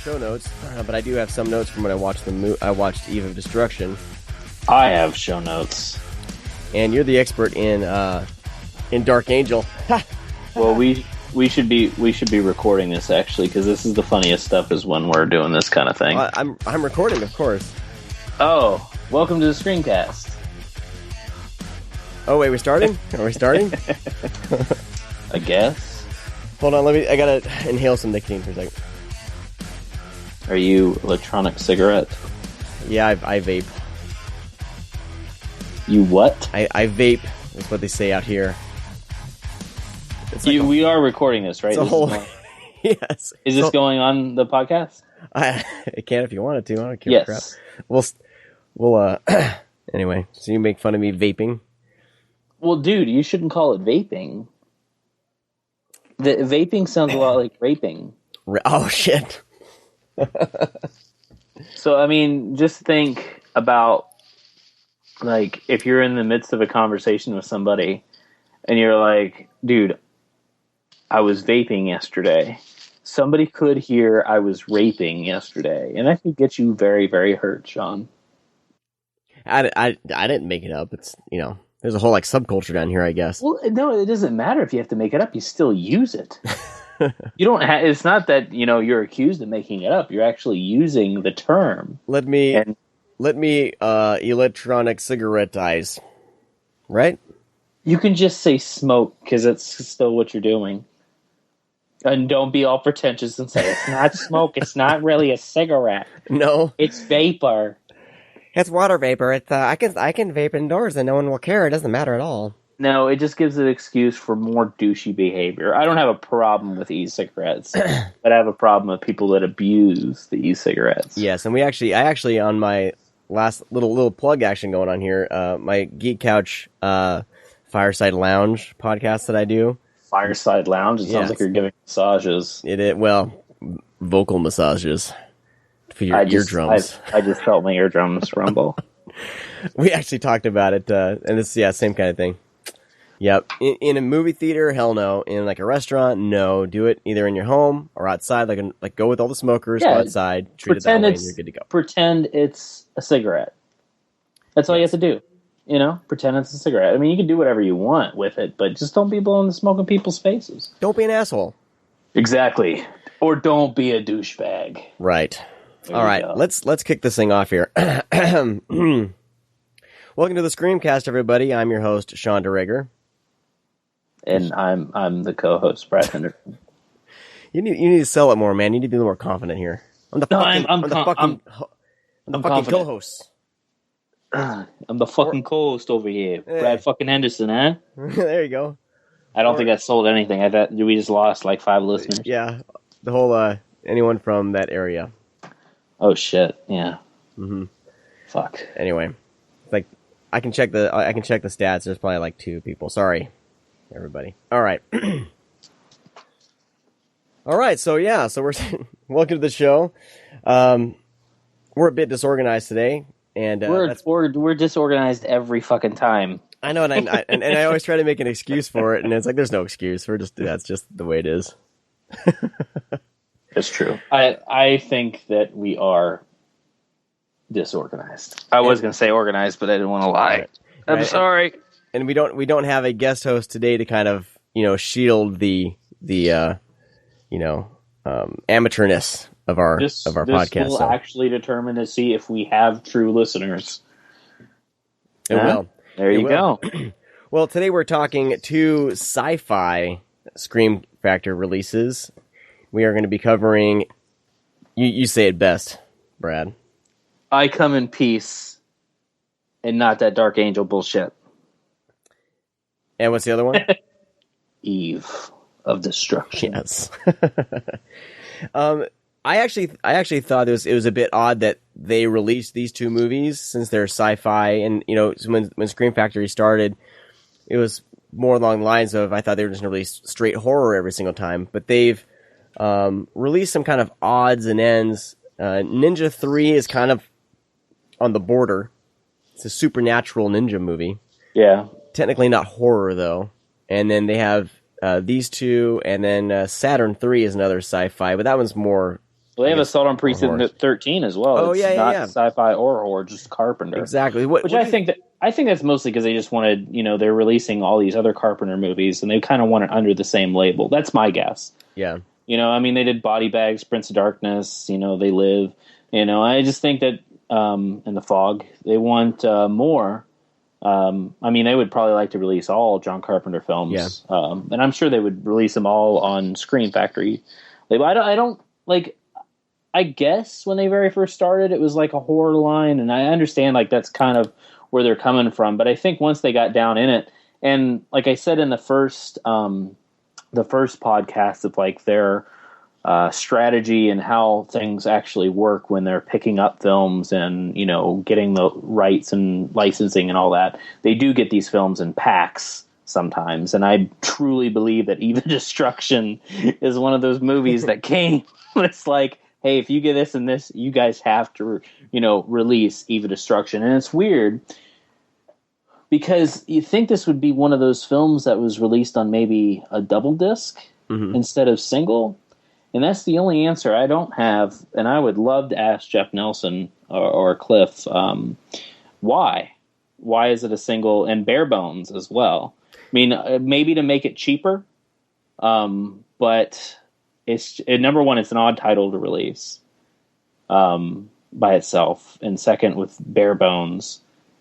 show notes, but I do have some notes from when I watched I watched Eve of Destruction. I have show notes. And you're the expert in Dark Angel. Well, we should be recording this actually, because this is the funniest stuff is when we're doing this kind of thing. I'm recording, of course. Oh, welcome to the ScreamCast. Oh wait, we're starting? Are we starting? I guess. Hold on, I gotta inhale some nicotine for a second. Are you electronic cigarette? Yeah, I vape. You what? I vape. That's what they say out here. We are recording this, right? Yes. Is this going on the podcast? I can if you wanted to. I don't care. Yes. Crap. We'll anyway, so you make fun of me vaping? Well, dude, you shouldn't call it vaping. The vaping sounds a lot like raping. Oh, shit. So, I mean, just think about, like, if you're in the midst of a conversation with somebody and you're like, dude, I was vaping yesterday. Somebody could hear I was raping yesterday, and that could get you very, very hurt, Sean. I didn't make it up. It's, there's a whole, subculture down here, I guess. Well, no, it doesn't matter if you have to make it up. You still use it. You don't have. It's not that you're accused of making it up. You're actually using the term. Let me electronic cigarette-ize. Right? You can just say smoke because it's still what you're doing. And don't be all pretentious and say it's not smoke. It's not really a cigarette. No, it's vapor. It's water vapor. It's I can vape indoors and no one will care. It doesn't matter at all. No, it just gives an excuse for more douchey behavior. I don't have a problem with e-cigarettes, but I have a problem with people that abuse the e-cigarettes. Yes, and I actually on my last little plug action going on here, my Geek Couch Fireside Lounge podcast that I do. Fireside Lounge? It sounds like you're giving massages. Vocal massages for your eardrums. I just felt my eardrums rumble. We actually talked about it, and it's same kind of thing. Yep. In a movie theater, hell no. In a restaurant, no. Do it either in your home or outside. Like go with all the smokers, go outside, treat it that way, and you're good to go. Pretend it's a cigarette. That's all you have to do. Pretend it's a cigarette. I mean, you can do whatever you want with it, but just don't be blowing the smoke in people's faces. Don't be an asshole. Exactly. Or don't be a douchebag. Right. All right. Let's kick this thing off here. Welcome to the ScreamCast, everybody. I'm your host, Sean DeRigger. And I'm the co-host, Brad Henderson. You need to sell it more, man. You need to be a little more confident here. I'm the fucking co-host. I'm the fucking co-host over here. Hey. Brad fucking Henderson, huh? There you go. I don't think that sold anything. I thought we just lost 5 listeners. Yeah. The whole, anyone from that area. Oh, shit. Yeah. Mm-hmm. Fuck. Anyway. I can check the stats. There's probably 2 people. Sorry, everybody. All right. All right. So we're welcome to the show. We're a bit disorganized today. And we're disorganized every fucking time. I know, and I always try to make an excuse for it, and it's there's no excuse. That's just the way it is. It's true. I think that we are disorganized. I was going to say organized, but I didn't want to lie. Right. I'm sorry. And we don't have a guest host today to kind of shield the amateurness of our podcast. This will actually determine to see if we have true listeners. It will. There you go. Well, today we're talking 2 sci-fi Scream Factor releases. We are going to be covering. You say it best, Brad. I Come in Peace, and not that Dark Angel bullshit. And what's the other one? Eve of Destruction. Yes. I actually thought it was a bit odd that they released these 2 movies since they're sci-fi, and when Scream Factory started, it was more along the lines of I thought they were just going to release straight horror every single time, but they've released some kind of odds and ends. Ninja 3 is kind of on the border. It's a supernatural ninja movie. Yeah. Technically not horror though. And then they have these 2, and then Saturn 3 is another sci-fi, but that one's more Well, they have guess, Assault on Precinct 13 as well. Oh, It's yeah, not yeah. sci-fi or horror, just Carpenter. Exactly. Which I think that's mostly because they just wanted, they're releasing all these other Carpenter movies, and they kind of want it under the same label. That's my guess. Yeah. They did Body Bags, Prince of Darkness. They Live. I just think that in The Fog, they want more. They would probably like to release all John Carpenter films. Yeah. And I'm sure they would release them all on Screen Factory. I don't like. I guess when they very first started, it was like a horror line, and I understand like that's kind of where they're coming from. But I think once they got down in it, and like I said in the first podcast of like their strategy and how things actually work when they're picking up films and getting the rights and licensing and all that, they do get these films in packs sometimes. And I truly believe that Eva Destruction is one of those movies that came. It's like, hey, if you get this and this, you guys have to, release Eva Destruction. And it's weird because you think this would be one of those films that was released on maybe a double disc instead of single. And that's the only answer I don't have. And I would love to ask Jeff Nelson or Cliff, why? Why is it a single and bare bones as well? Maybe to make it cheaper. But number one, it's an odd title to release by itself, and second, with bare bones,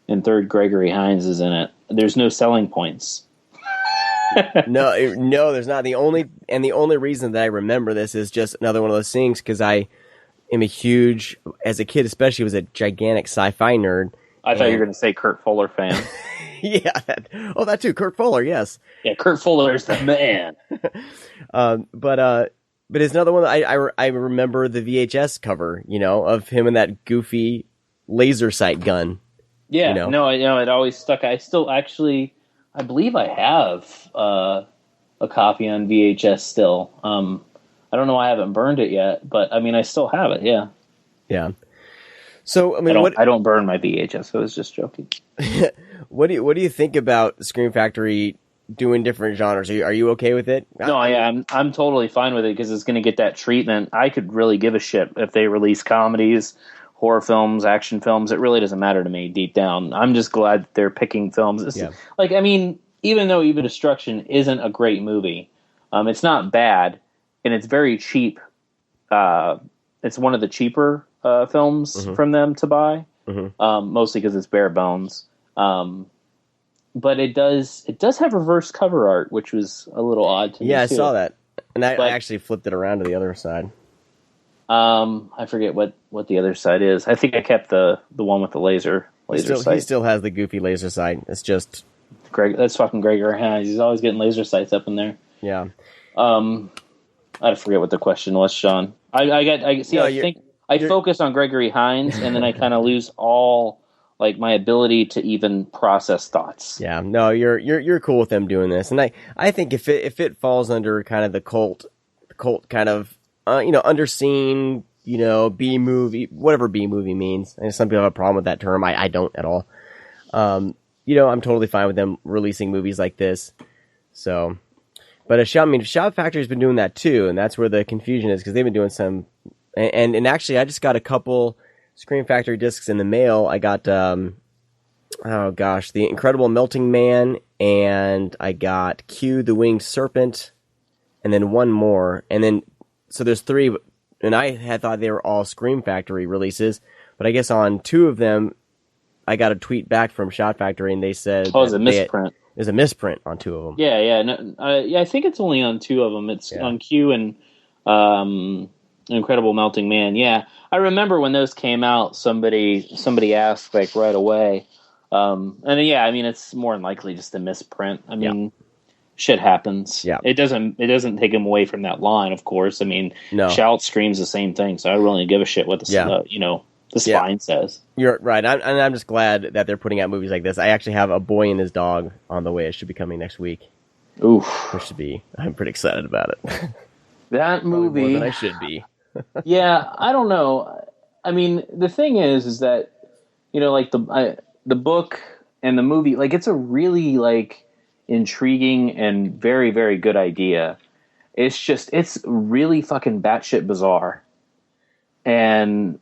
and third, Gregory Hines is in it. There's no selling points. No, there's not. The only reason that I remember this is just another one of those things because I am as a kid especially, was a gigantic sci-fi nerd. I thought you were going to say Kurt Fuller fan. Yeah, that too, Kurt Fuller, yes. Yeah, Kurt Fuller's the man. But it's another one that I remember the VHS cover, of him and that goofy laser sight gun. Yeah, no, it always stuck. I still actually, I believe I have a copy on VHS still. I don't know why I haven't burned it yet, but I still have it. Yeah. Yeah. So I don't burn my VHS. I was just joking. What do you think about Scream Factory doing different genres? Are you okay with it? No, I'm totally fine with it because it's going to get that treatment. I could really give a shit if they release comedies, horror films, action films. It really doesn't matter to me deep down. I'm just glad that they're picking films. Yeah. Even though Eva Destruction isn't a great movie, it's not bad, and it's very cheap. It's one of the cheaper films from them to buy, mostly because it's bare bones. But it does have reverse cover art, which was a little odd to me. Yeah, I saw that, and I actually flipped it around to the other side. I forget what the other side is. I think I kept the one with the laser sight. He still has the goofy laser sight. It's just that's fucking Gregory Hines. He's always getting laser sights up in there. Yeah. I forget what the question was, Sean. I think I focus on Gregory Hines, and then I kind of lose all my ability to even process thoughts. Yeah, no, you're cool with them doing this, and I think if it falls under kind of the cult kind of underseen B movie, whatever B movie means. And some people have a problem with that term. I don't at all. I'm totally fine with them releasing movies like this. So, but Shout Factory's been doing that too, and that's where the confusion is because they've been doing some. And actually, I just got a couple Scream Factory discs in the mail. I got The Incredible Melting Man, and I got Q the Winged Serpent, and then one more, and then so there's three. And I had thought they were all Scream Factory releases, but I guess on two of them, I got a tweet back from Shout Factory, and they said, "Oh, it's a misprint." There's a misprint on two of them. Yeah. No, I think it's only on two of them. It's on Q and Incredible Melting Man. Yeah, I remember when those came out. Somebody asked right away, it's more than likely just a misprint. Shit happens. Yeah, it doesn't take him away from that line. Of course, no. Shout screams the same thing, so I don't really give a shit what the spine says. You're right. I'm just glad that they're putting out movies like this. I actually have A Boy and His Dog on the way. It should be coming next week. Oof. I'm pretty excited about it. That movie. More than I should be. Yeah, I don't know. The thing is that, the book and the movie, it's a really, intriguing and very, very good idea. It's really fucking batshit bizarre. and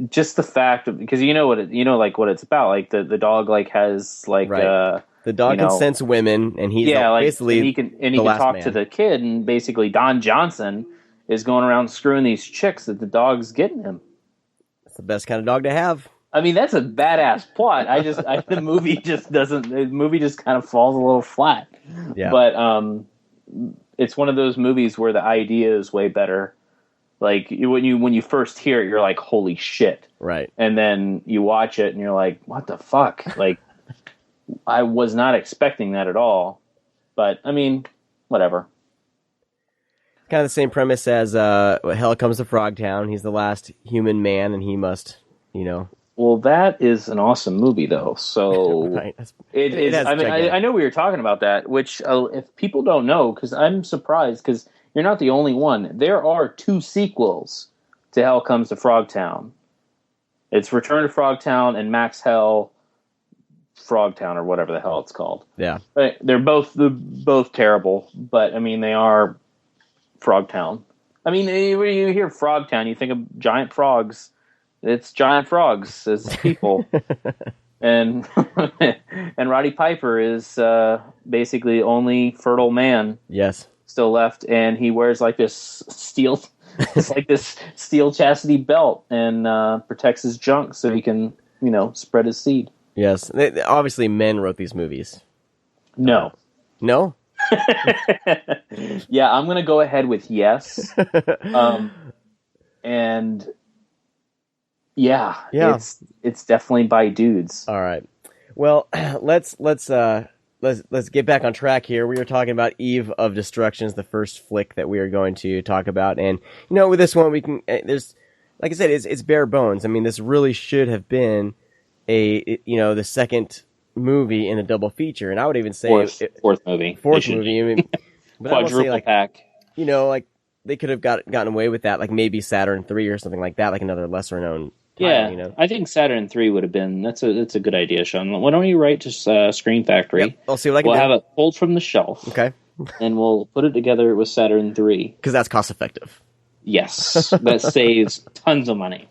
just the fact of, because what it's about. Like the dog has right. The dog can sense women, and he's basically and he can talk to the kid, and basically Don Johnson is going around screwing these chicks that the dog's getting him. It's the best kind of dog to have. I mean, that's a badass plot. The movie just doesn't. The movie just kind of falls a little flat. Yeah. But it's one of those movies where the idea is way better. Like when you first hear it, you're like, "Holy shit!" Right. And then you watch it, and you're like, "What the fuck?" Like, I was not expecting that at all. But I mean, whatever. Kind of the same premise as Hell Comes to Frogtown. He's the last human man, and he must, Well, that is an awesome movie, though. So right. it is. I mean, I know we were talking about that. Which, if people don't know, because I'm surprised, because you're not the only one. There are 2 sequels to Hell Comes to Frogtown. It's Return to Frogtown and Max Hell Frogtown, or whatever the hell it's called. Yeah, they're both terrible, but I mean, they are Frogtown. I mean, when you hear Frogtown, you think of giant frogs. It's giant frogs as people. and Roddy Piper is basically the only fertile man still left, and he wears like this steel chastity belt and protects his junk so he can, spread his seed. Yes. Obviously men wrote these movies. No. No? Yeah, I'm going to go ahead with yes. And yeah, it's definitely by dudes. All right. Well, let's get back on track here. We were talking about Eve of Destruction is the first flick that we are going to talk about, and with this one we can. There's, like I said, it's bare bones. I mean, this really should have been the second movie in a double feature, and I would even say fourth movie. I mean, but quadruple pack. Like they could have gotten away with that, like maybe Saturn 3 or something like that, like another lesser known. Title, I think Saturn 3 would have been. That's a good idea, Sean. Why don't you write to Screen Factory? Yep, I'll see what I can do. We'll have it pulled from the shelf. Okay. And we'll put it together with Saturn 3. Because that's cost effective. Yes, that saves tons of money.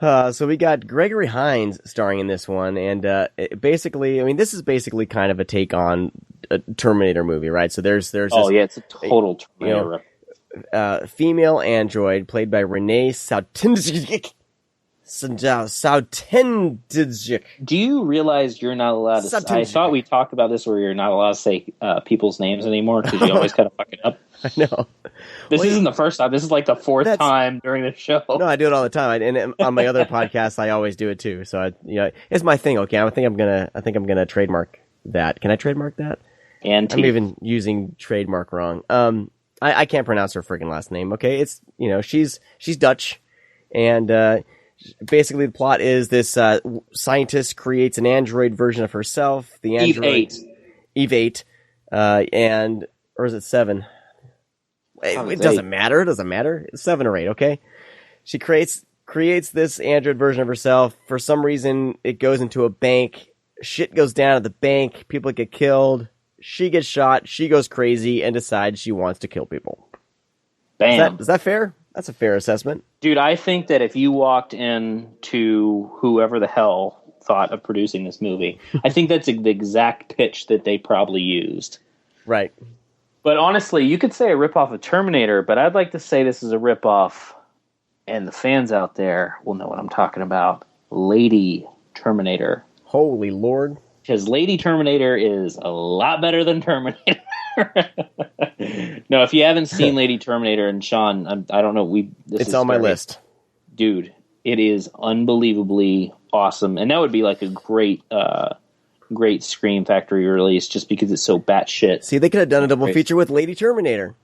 So we got Gregory Hines starring in this one, and this is basically kind of a take on a Terminator movie, right? So there's it's a total Terminator. Female android played by Renee Sautindzic. Do you realize you're not allowed to say... I thought we talked about this where you're not allowed to say people's names anymore because you always kind of fuck it up. I know. This isn't the first time. This is like the fourth time during the show. No, I do it all the time. And on my other podcasts, I always do it too. So it's my thing. Okay, I think I'm gonna trademark that. Can I trademark that? And I'm even using trademark wrong. I can't pronounce her freaking last name. Okay, it's she's Dutch, and basically the plot is this scientist creates an android version of herself. The android Eve 8, or is it 7? It doesn't matter. It doesn't matter. It's 7 or 8. Okay, she creates this android version of herself. For some reason, it goes into a bank. Shit goes down at the bank. People get killed. She gets shot. She goes crazy and decides she wants to kill people. Bam. Is that fair? That's a fair assessment. Dude, I think that if you walked into whoever the hell thought of producing this movie, I think that's the exact pitch that they probably used. Right. But honestly, you could say a ripoff of Terminator, but I'd like to say this is a ripoff, and the fans out there will know what I'm talking about, Lady Terminator. Holy Lord. Because Lady Terminator is a lot better than Terminator. No, if you haven't seen Lady Terminator, and Sean, I don't know. It's on my list. Dude, it is unbelievably awesome. And that would be like a great Scream Factory release just because it's so batshit. See, they could have done a double feature with Lady Terminator.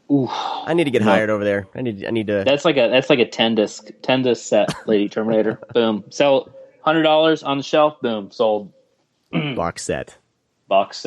Ooh, I need to get hired over there. I need to. That's like a 10 disc set Lady Terminator. Boom. Sell $100 on the shelf. Boom. Sold. Box set. But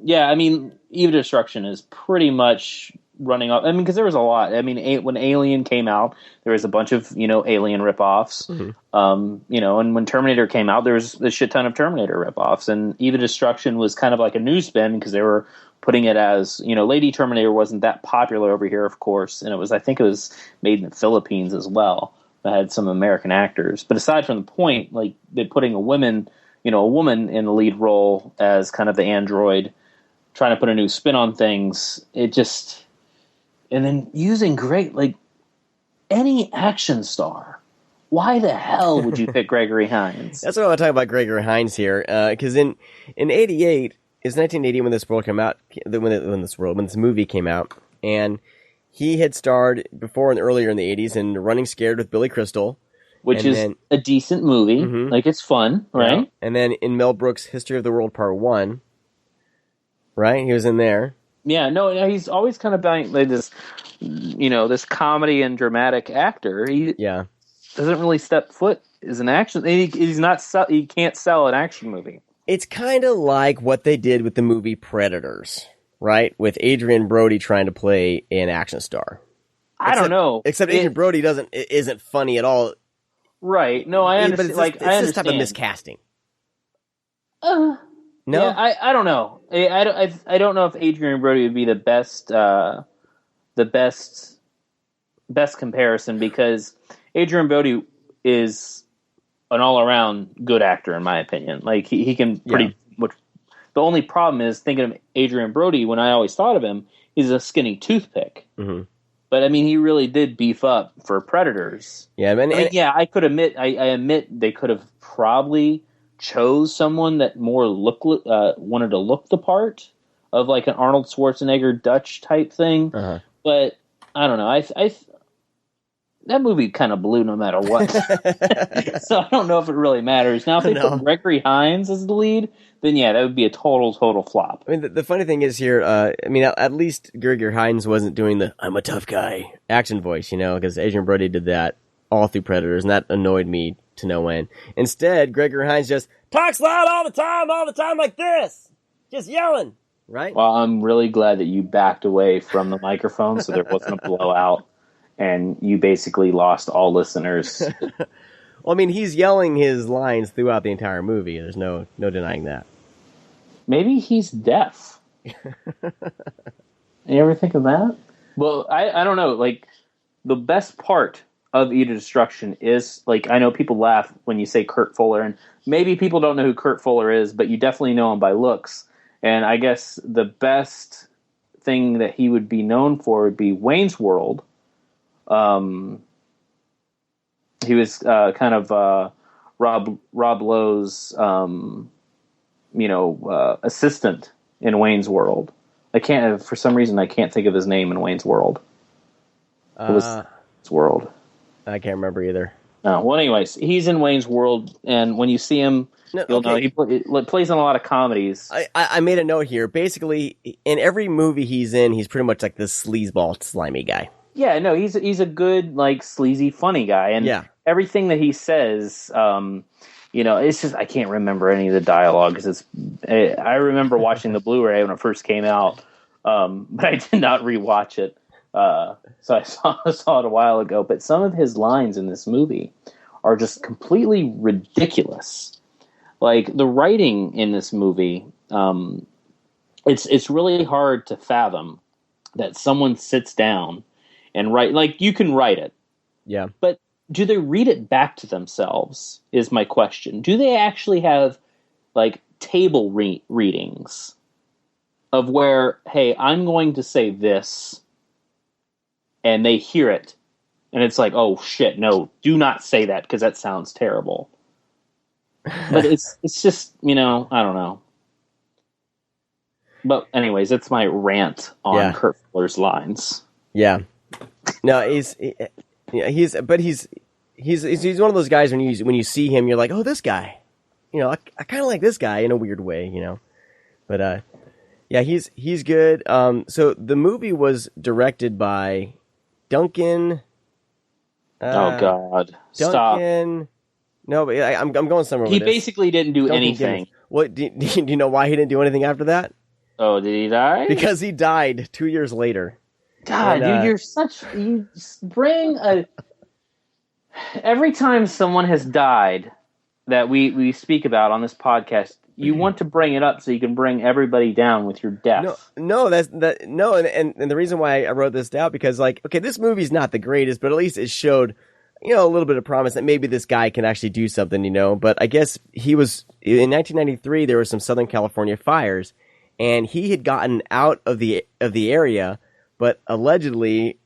yeah, I mean, Eve of Destruction is pretty much running off. I mean, because there was a lot. I mean, when Alien came out, there was a bunch of Alien ripoffs. And when Terminator came out, there was a shit ton of Terminator ripoffs. And Eve Destruction was kind of like a new spin because they were putting it as Lady Terminator wasn't that popular over here, of course, and I think it was made in the Philippines as well. It had some American actors, but aside from the point, like they're putting a woman in the lead role as kind of the android, trying to put a new spin on things. It just, and then using great, like, any action star. Why the hell would you pick Gregory Hines? That's what I want to talk about Gregory Hines here, because in '88 is 1980 when this world came out, when this movie came out, and he had starred before and earlier in the '80s in Running Scared with Billy Crystal, which is a decent movie. Like, it's fun, right? Yeah. And then in Mel Brooks' History of the World Part 1, right? He was in there. Yeah, no, he's always kind of been like this, this comedy and dramatic actor. He doesn't really step foot as an action. He can't sell an action movie. It's kind of like what they did with the movie Predators, right? With Adrian Brody trying to play an action star. I don't know. Except Adrian Brody isn't funny at all. Right. No, I understand. But it's this type of miscasting. No, yeah, I don't know. I don't know if Adrian Brody would be the best comparison, because Adrian Brody is an all around good actor in my opinion. Like he can pretty much. The only problem is thinking of Adrian Brody. When I always thought of him, he's a skinny toothpick. Mm-hmm. But I mean, he really did beef up for Predators. Yeah, I could admit. I admit they could have probably chose someone that more wanted to look the part of like an Arnold Schwarzenegger Dutch type thing. Uh-huh. But I don't know. I that movie kind of blew no matter what. So I don't know if it really matters. Now, if they put Gregory Hines as the lead, then yeah, that would be a total flop. I mean, the funny thing is here, at least Gregory Hines wasn't doing the "I'm a tough guy" action voice, because Adrian Brody did that all through Predators, and that annoyed me to no end. Instead, Gregory Hines just talks loud all the time like this, just yelling, right? Well, I'm really glad that you backed away from the microphone so there wasn't a blowout, and you basically lost all listeners. Well, I mean, he's yelling his lines throughout the entire movie. There's no denying that. Maybe he's deaf. You ever think of that? Well, I don't know. Like, the best part of Eat a Destruction is, like, I know people laugh when you say Kurt Fuller, and maybe people don't know who Kurt Fuller is, but you definitely know him by looks. And I guess the best thing that he would be known for would be Wayne's World. He was kind of Rob Lowe's, assistant in Wayne's World. For some reason, I can't think of his name in Wayne's World. It was Wayne's World. I can't remember either. Well, anyways, he's in Wayne's World, and when you see him, you'll know he plays in a lot of comedies. I made a note here. Basically, in every movie he's in, he's pretty much like this sleazeball, slimy guy. Yeah, no, he's a good, like, sleazy, funny guy, and everything that he says, it's just I can't remember any of the dialogue because I remember watching the Blu-ray when it first came out, but I did not rewatch it. So I saw it a while ago. But some of his lines in this movie are just completely ridiculous. Like, the writing in this movie, it's really hard to fathom that someone sits down and write. Like, you can write it, but do they read it back to themselves is my question. Do they actually have, like, table readings of where, hey, I'm going to say this, and they hear it, and it's like, oh, shit, no, do not say that, because that sounds terrible. But it's just, I don't know. But anyways, it's my rant on Kurt Fuller's lines. Yeah. No, he's one of those guys when you see him, you're like, oh, this guy, I kind of like this guy in a weird way, but he's good. So the movie was directed by Duncan. Oh God, stop! No, but I'm going somewhere. He basically didn't do anything. What do you know why he didn't do anything after that? Oh, did he die? Because he died 2 years later. God, dude, you bring every time someone has died that we speak about on this podcast, you want to bring it up so you can bring everybody down with your death. No, and the reason why I wrote this down because like, okay, this movie's not the greatest, but at least it showed, a little bit of promise that maybe this guy can actually do something, But I guess he was in 1993. There were some Southern California fires, and he had gotten out of the area, but allegedly,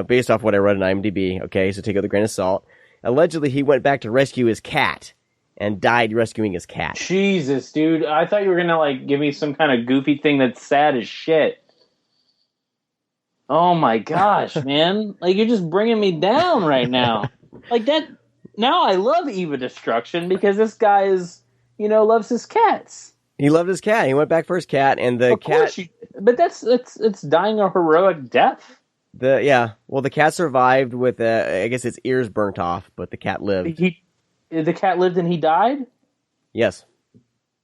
based off what I read on IMDb, okay, so take it with a grain of salt. Allegedly, he went back to rescue his cat and died rescuing his cat. Jesus, dude, I thought you were gonna give me some kind of goofy thing that's sad as shit. Oh my gosh, man. You're just bringing me down right now. That. Now I love Eva Destruction because this guy loves his cats. He loved his cat. He went back for his cat, and the cat. But it's dying a heroic death. Well, the cat survived with, I guess its ears burnt off, but the cat lived. The cat lived and he died? Yes.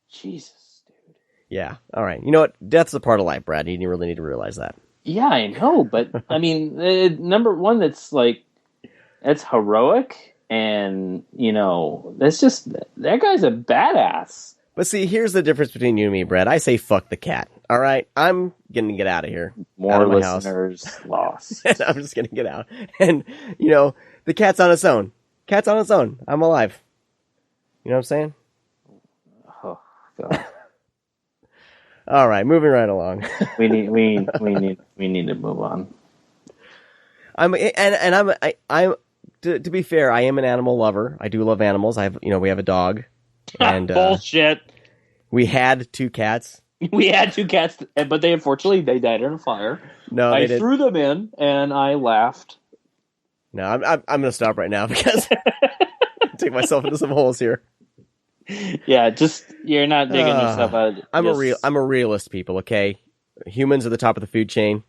Jesus, dude. Yeah. All right. You know what? Death's a part of life, Brad. You really need to realize that. Yeah, I know, but I mean, number one, that's heroic, and that's just that guy's a badass. But see, here's the difference between you and me, Brad. I say fuck the cat. All right, I'm gonna get out of here. More listeners lost. I'm just gonna get out, and the cat's on its own. Cat's on its own. I'm alive. You know what I'm saying? Oh God. All right, moving right along. we need to move on. I'm to be fair, I am an animal lover. I do love animals. We have a dog. And bullshit. We had 2 cats. We had 2 cats, but unfortunately they died in a fire. No, I threw them in and I laughed. No, I'm going to stop right now because I take myself into some holes here. Yeah, just you're not digging yourself out. I'm a realist, people. Okay, humans are the top of the food chain,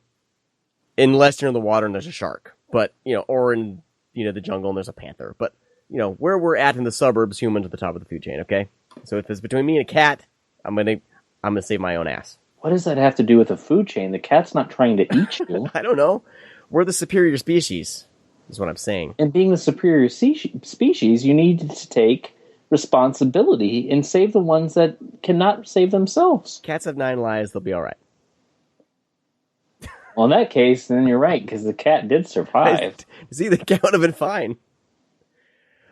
unless you're in the water and there's a shark. But or in the jungle and there's a panther. But where we're at in the suburbs, humans are the top of the food chain. Okay, so if it's between me and a cat, I'm gonna save my own ass. What does that have to do with the food chain? The cat's not trying to eat you. I don't know. We're the superior species, is what I'm saying. And being the superior species, you need to take responsibility and save the ones that cannot save themselves. Cats have 9 lives; they'll be all right. Well, in that case, then you're right because the cat did survive. See, the cat would have been fine.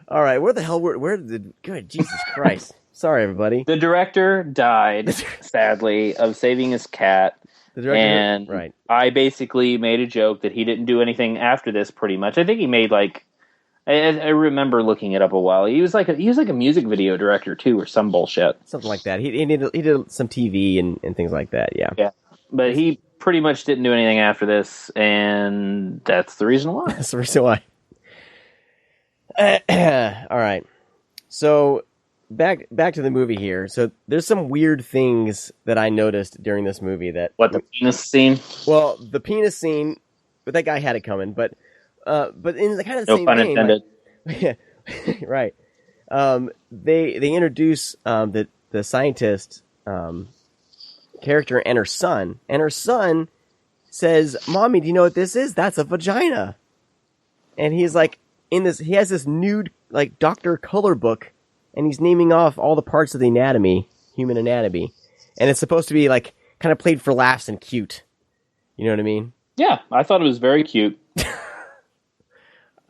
All right, where the hell where did good Jesus Christ? Sorry, everybody. The director died, sadly, of saving his cat. And right. I basically made a joke that he didn't do anything after this. Pretty much, I think he made I remember looking it up a while. He was like a music video director too, or some bullshit, something like that. He did some TV and things like that. Yeah. Yeah, but he pretty much didn't do anything after this, and that's the reason why. That's the reason why. All right. So back to the movie here. So there's some weird things that I noticed during this movie that the penis scene? Well, the penis scene, but that guy had it coming. But in the kind of the same pun vein, intended. Yeah, right. They introduce the scientist character and her son says, "Mommy, do you know what this is? That's a vagina." And he's like, he has this nude doctor color book, and he's naming off all the parts of the anatomy, human anatomy, and it's supposed to be kind of played for laughs and cute. You know what I mean? Yeah, I thought it was very cute.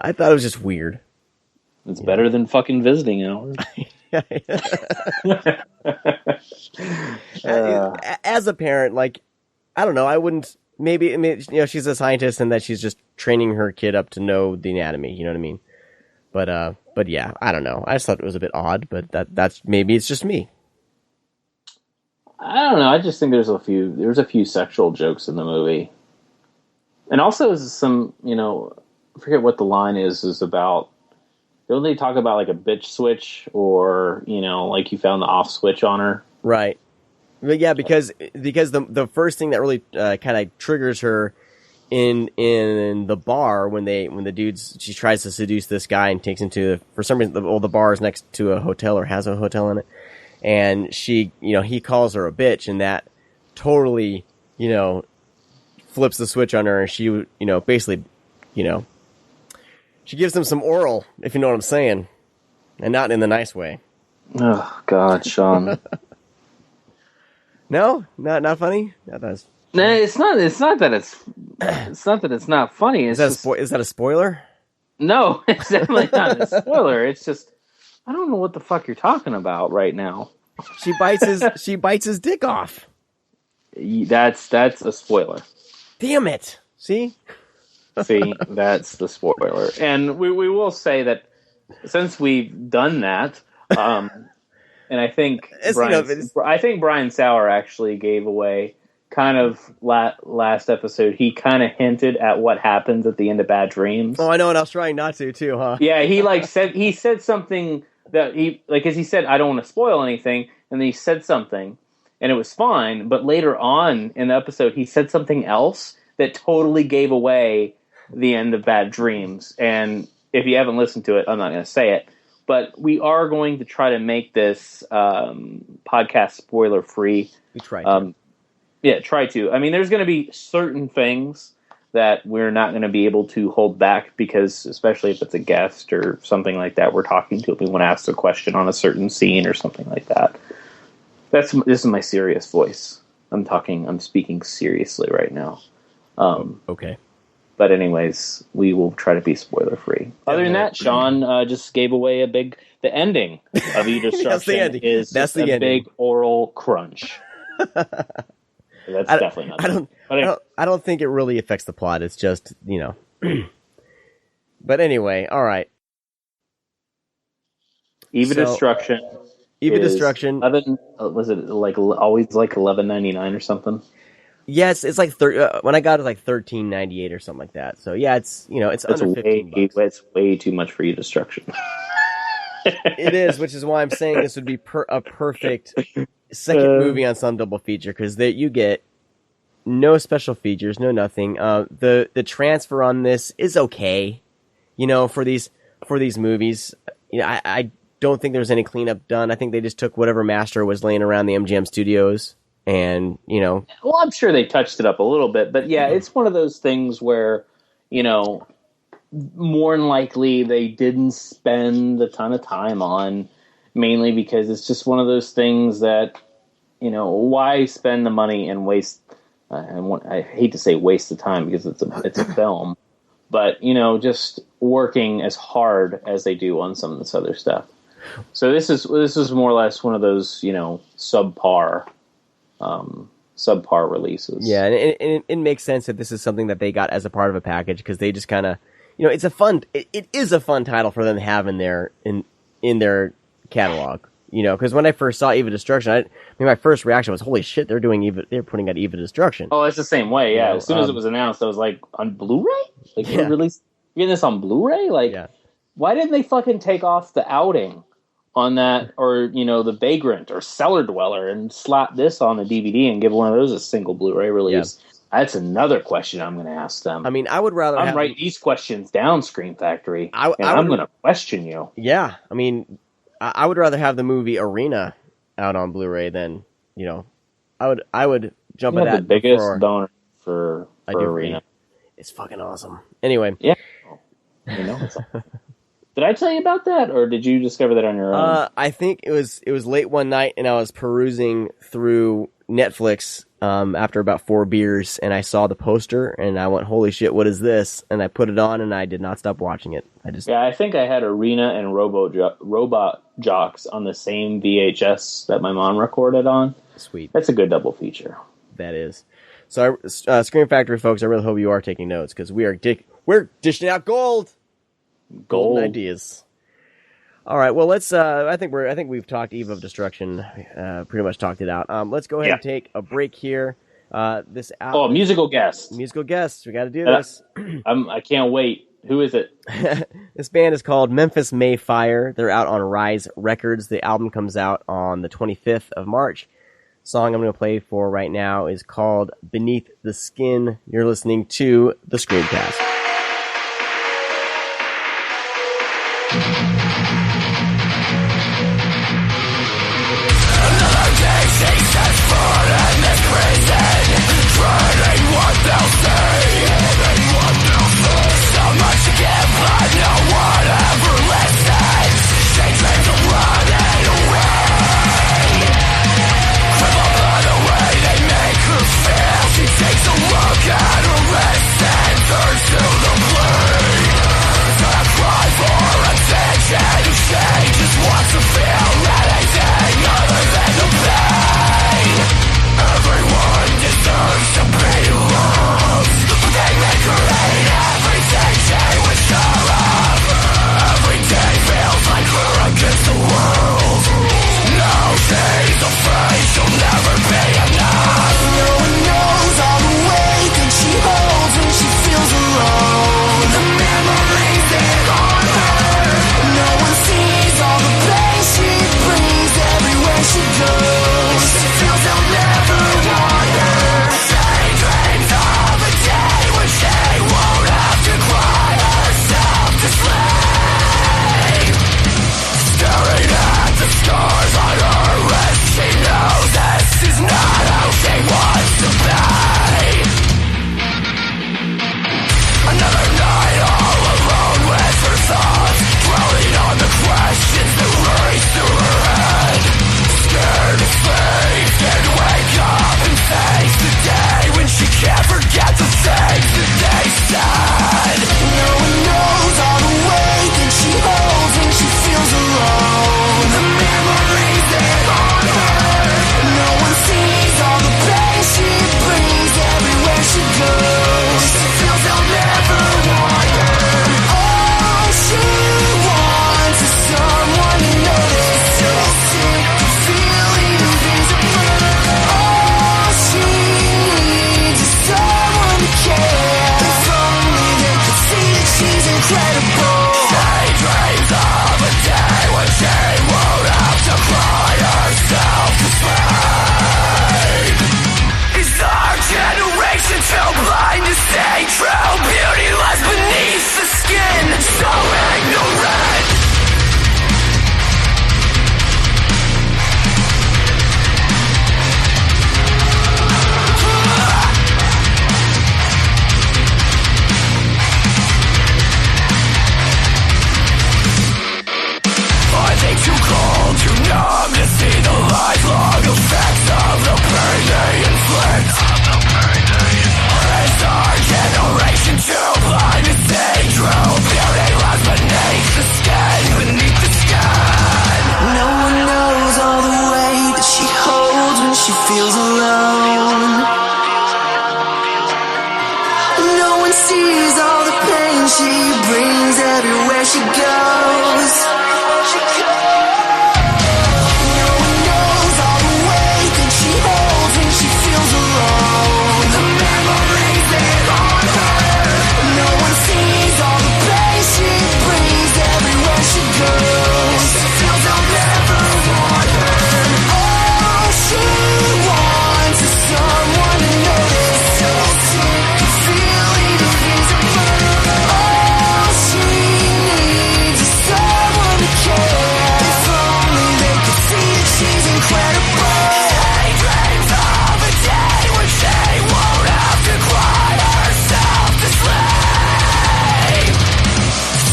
I thought it was just weird. It's better than fucking visiting hours. As a parent, I don't know, I wouldn't. Maybe she's a scientist and that she's just training her kid up to know the anatomy. You know what I mean? But yeah, I don't know. I just thought it was a bit odd, but that's maybe it's just me. I don't know. I just think there's a few sexual jokes in the movie, and also some I forget what the line is about. Don't they talk about a bitch switch or you found the off switch on her? Right. But yeah, because the first thing that really kind of triggers her in the bar when she tries to seduce this guy and takes him to, for some reason the bar is next to a hotel or has a hotel in it, and he calls her a bitch, and that totally flips the switch on her, and she, basically, she gives him some oral, if you know what I'm saying, and not in the nice way. Oh God, Sean. No, not funny. That's... No, it's not. It's not that it's not funny. It's is that a spoiler? No, it's definitely not a spoiler. It's just I don't know what the fuck you're talking about right now. She bites his dick off. That's a spoiler. Damn it! See, that's the spoiler. And we will say that since we've done that, and I think Brian Sauer actually gave away kind of last episode. He kind of hinted at what happens at the end of Bad Dreams. Oh, I know, and I was trying not to too, huh? Yeah, he said something that as he said, I don't want to spoil anything, and then he said something, and it was fine. But later on in the episode, he said something else that totally gave away the end of Bad Dreams. And if you haven't listened to it, I'm not going to say it. But we are going to try to make this podcast spoiler free. We try to. Yeah, try to. I mean, there's going to be certain things that we're not going to be able to hold back because, especially if it's a guest or something like that, we're talking to, if we want to ask a question on a certain scene or something like that. This is my serious voice. I'm speaking seriously right now. Okay. But anyways, we will try to be spoiler free. Other than that, Sean just gave away the ending of E Destruction is a big oral crunch. That's definitely not. I don't think it really affects the plot. It's just, But anyway, all right. Eva Destruction. Was it like always like $11.99 or something? Yes, it's like when I got it, like $13.98 or something like that. So yeah, it's it's under $15. It's way too much for E Destruction. It is, which is why I'm saying this would be a perfect second movie on some double feature, because you get no special features, no nothing. The transfer on this is okay, for these movies. I don't think there's any cleanup done. I think they just took whatever master was laying around the MGM studios, and Well, I'm sure they touched it up a little bit, but yeah, it's one of those things where more than likely they didn't spend a ton of time on, mainly because it's just one of those things that, why spend the money and waste, I hate to say waste the time because it's a film, but, just working as hard as they do on some of this other stuff. So this is more or less one of those, subpar releases. Yeah, and it makes sense that this is something that they got as a part of a package, because they just kind of, it's it is a fun title for them to have in their catalog. Because when I first saw Eva Destruction, my first reaction was, "Holy shit, they're putting out Eva Destruction." Oh, it's the same way. Yeah, as soon as it was announced, I was like, on Blu-ray? Like, you're getting this on Blu-ray? Like, why didn't they fucking take off the outing on that, or the Vagrant or Cellar Dweller, and slap this on a DVD and give one of those a single Blu-ray release? Yeah. That's another question I'm going to ask them. I mean, I would rather write these questions down, Scream Factory, I'm going to question you. Yeah, I mean, I would rather have the movie Arena out on Blu-ray than, I would jump at that. The biggest donor for Arena. It's fucking awesome. Anyway. Yeah. Did I tell you about that, or did you discover that on your own? I think it was late one night, and I was perusing through Netflix after about 4 beers, and I saw the poster, and I went, "Holy shit, what is this?" And I put it on, and I did not stop watching it. I think I had Arena and Robot Jocks on the same VHS that my mom recorded on. Sweet. That's a good double feature. That is. So, Scream Factory folks, I really hope you are taking notes, because we're dishing out golden ideas. All right, well, let's. I think we've talked Eve of Destruction. Pretty much talked it out. Let's go ahead and take a break here. Musical guest. Musical guest. We got to do this. I can't wait. Who is it? This band is called Memphis Mayfire. They're out on Rise Records. The album comes out on the 25th of March. Song I'm going to play for right now is called Beneath the Skin. You're listening to the ScreamCast. Successful in this prison, treading what they'll say. she feels alone. No one sees all the pain she brings everywhere she goes. No one knows all the weight that she holds when she feels alone. The memories they haunt her. No one sees all the pain she brings everywhere she goes. She feels I'll never want her. All she wants is someone to notice. So sick of feeling invisible. All she needs is someone to care. If only they could see that she's incredible. She dreams of a day when she won't have to cry herself to sleep.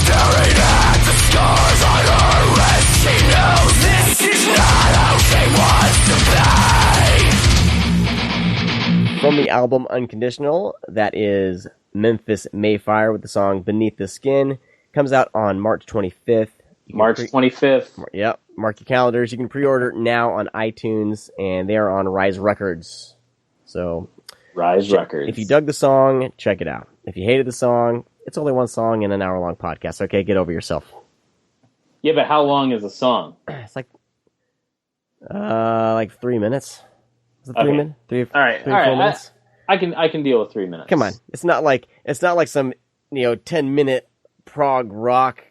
Staring at the scars on her wrist, she knows this is not how she wants to be. From the album Unconditional, that is Memphis Mayfire with the song Beneath the Skin. Comes out on March 25th. March 25th. Yep, mark your calendars. You can pre-order now on iTunes, and they are on Rise Records. So, Rise Records. if you dug the song, check it out. If you hated the song, it's only one song in an hour-long podcast. Okay, get over yourself. Yeah, but how long is the song? It's like 3 minutes. Is it 3 Okay. minutes? All right, 4 minutes. I can deal with 3 minutes. Come on, it's not like some 10-minute prog rock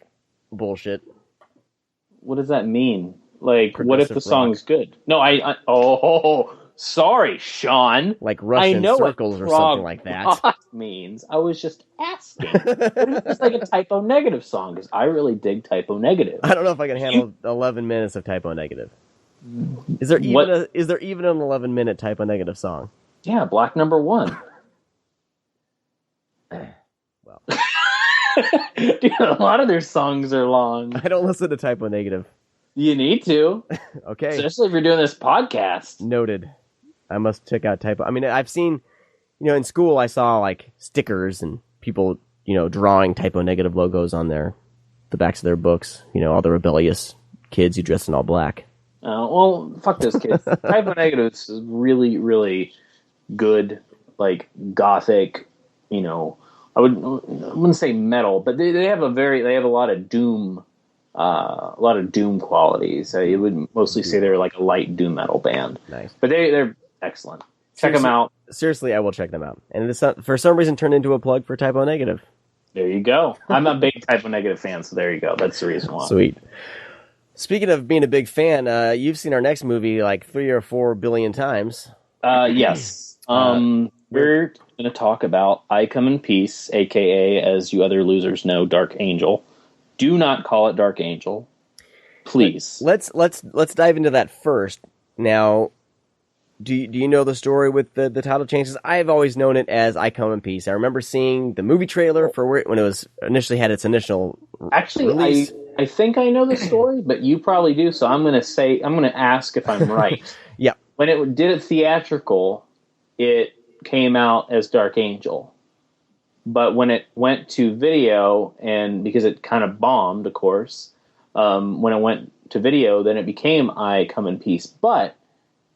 bullshit. What does that mean? Like, what if the Progressive song's good? No, sorry, Sean. Like I Russian know circles what or something like that. rock means. I was just asking. What if it's like a Typo Negative song? Because I really dig Typo Negative. I don't know if I can handle 11 minutes of Typo Negative. Is there even What? an 11-minute Typo Negative song? Yeah, Black Number 1. Well, Dude, a lot of their songs are long. I don't listen to Typo Negative. You need to, Okay, especially if you're doing this podcast. noted. I must check out Typo. I mean, I've seen, in school I saw like stickers and people, drawing Typo Negative logos on the backs of their books. All the rebellious kids who dress in all black. Well, fuck those kids. Typo Negative is really, really good, like gothic. I wouldn't say metal, but they have a lot of doom, qualities. I would mostly say they're like a light doom metal band. Nice, but they're excellent. Check them out. Seriously, I will check them out. And this, for some reason, turned into a plug for Typo Negative. There you go. I'm a big Typo Negative fan, so there you go. That's the reason why. Sweet. Speaking of being a big fan, you've seen our next movie like 3 or 4 billion times. Yes. We're going to talk about I Come in Peace, a.k.a., as you other losers know, Dark Angel. Do not call it Dark Angel. Please. Let's dive into that first. Now, do you know the story with the title changes? I've always known it as I Come in Peace. I remember seeing the movie trailer for when it was initially had its initial release. I think I know the story, but you probably do, so I'm going to ask if I'm right. Yeah. When it did a theatrical, it came out as Dark Angel. But when it went to video, and because it kind of bombed, of course, when it went to video, then it became I Come in Peace. But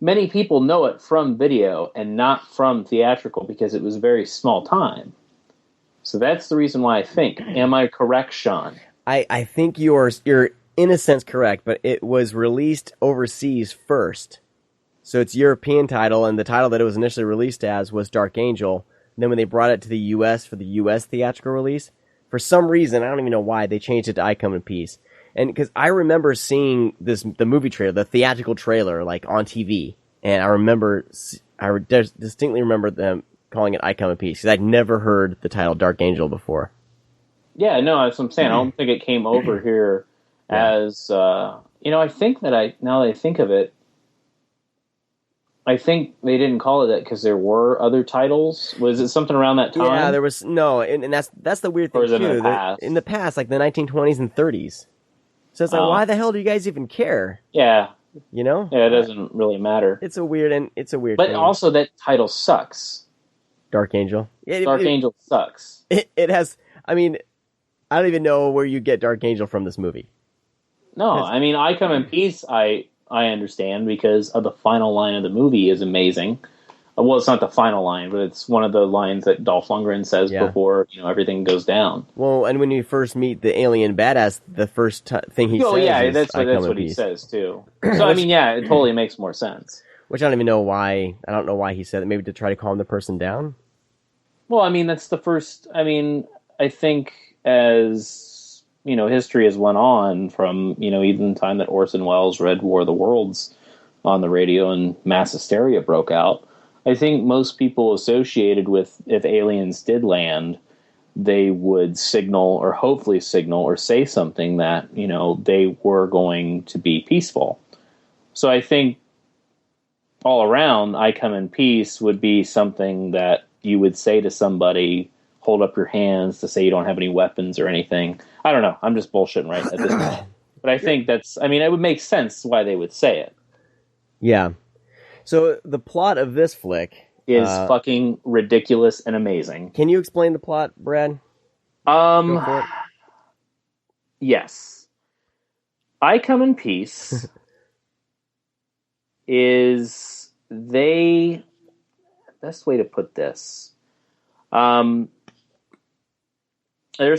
many people know it from video and not from theatrical because it was a very small time. So that's the reason why I think. Am I correct, Sean? I think you're in a sense correct, but it was released overseas first. So it's European title, and the title that it was initially released as was Dark Angel. And then when they brought it to the U.S. for the U.S. theatrical release, for some reason, I don't even know why, they changed it to I Come in Peace. And because I remember seeing the movie trailer, the theatrical trailer, like on TV, and I distinctly remember them calling it I Come in Peace, because I'd never heard the title Dark Angel before. Yeah, no, that's what I'm saying. I don't think it came over here as, I think that now that I think of it, I think they didn't call it that because there were other titles. Was it something around that time? Yeah, there was, and that's the weird thing, or is it too. in the past? In the past, like the 1920s and 30s. So it's like, why the hell do you guys even care? Yeah. Yeah, it doesn't really matter. It's a weird But thing. also that title sucks. Dark Angel. Dark Angel sucks. It has, I mean, I don't even know where you get Dark Angel from this movie. No, I mean, I Come in Peace, I I understand, because of the final line of the movie is amazing. Well, it's not the final line, but it's one of the lines that Dolph Lundgren says before everything goes down. Well, and when you first meet the alien badass, the first thing he says is, that's what he says too. So I mean, it totally makes more sense. Which I don't even know why. I don't know why he said it. Maybe to try to calm the person down. Well, I mean, that's the first. I mean, I think as history has went on from even the time that Orson Welles read War of the Worlds on the radio and mass hysteria broke out. I think most people associated with, if aliens did land, they would signal or hopefully signal or say something that, they were going to be peaceful. So I think all around, I come in peace would be something that you would say to somebody, hold up your hands to say you don't have any weapons or anything. I don't know. I'm just bullshitting right at this point. But I think it would make sense why they would say it. Yeah. So the plot of this flick is fucking ridiculous and amazing. Can you explain the plot, Brad? Go for it. Yes. I Come in Peace is best way to put this. There's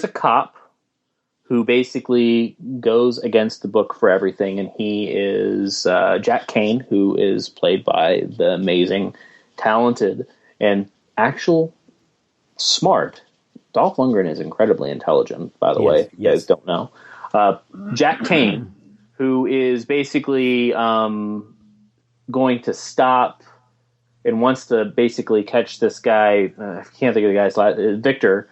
a cop who basically goes against the book for everything, and he is Jack Kane, who is played by the amazing, talented, and actual smart. Dolph Lundgren is incredibly intelligent, by the way, if you guys don't know. Jack Kane, who is basically going to stop and wants to basically catch this guy, I can't think of the guy's last, Victor,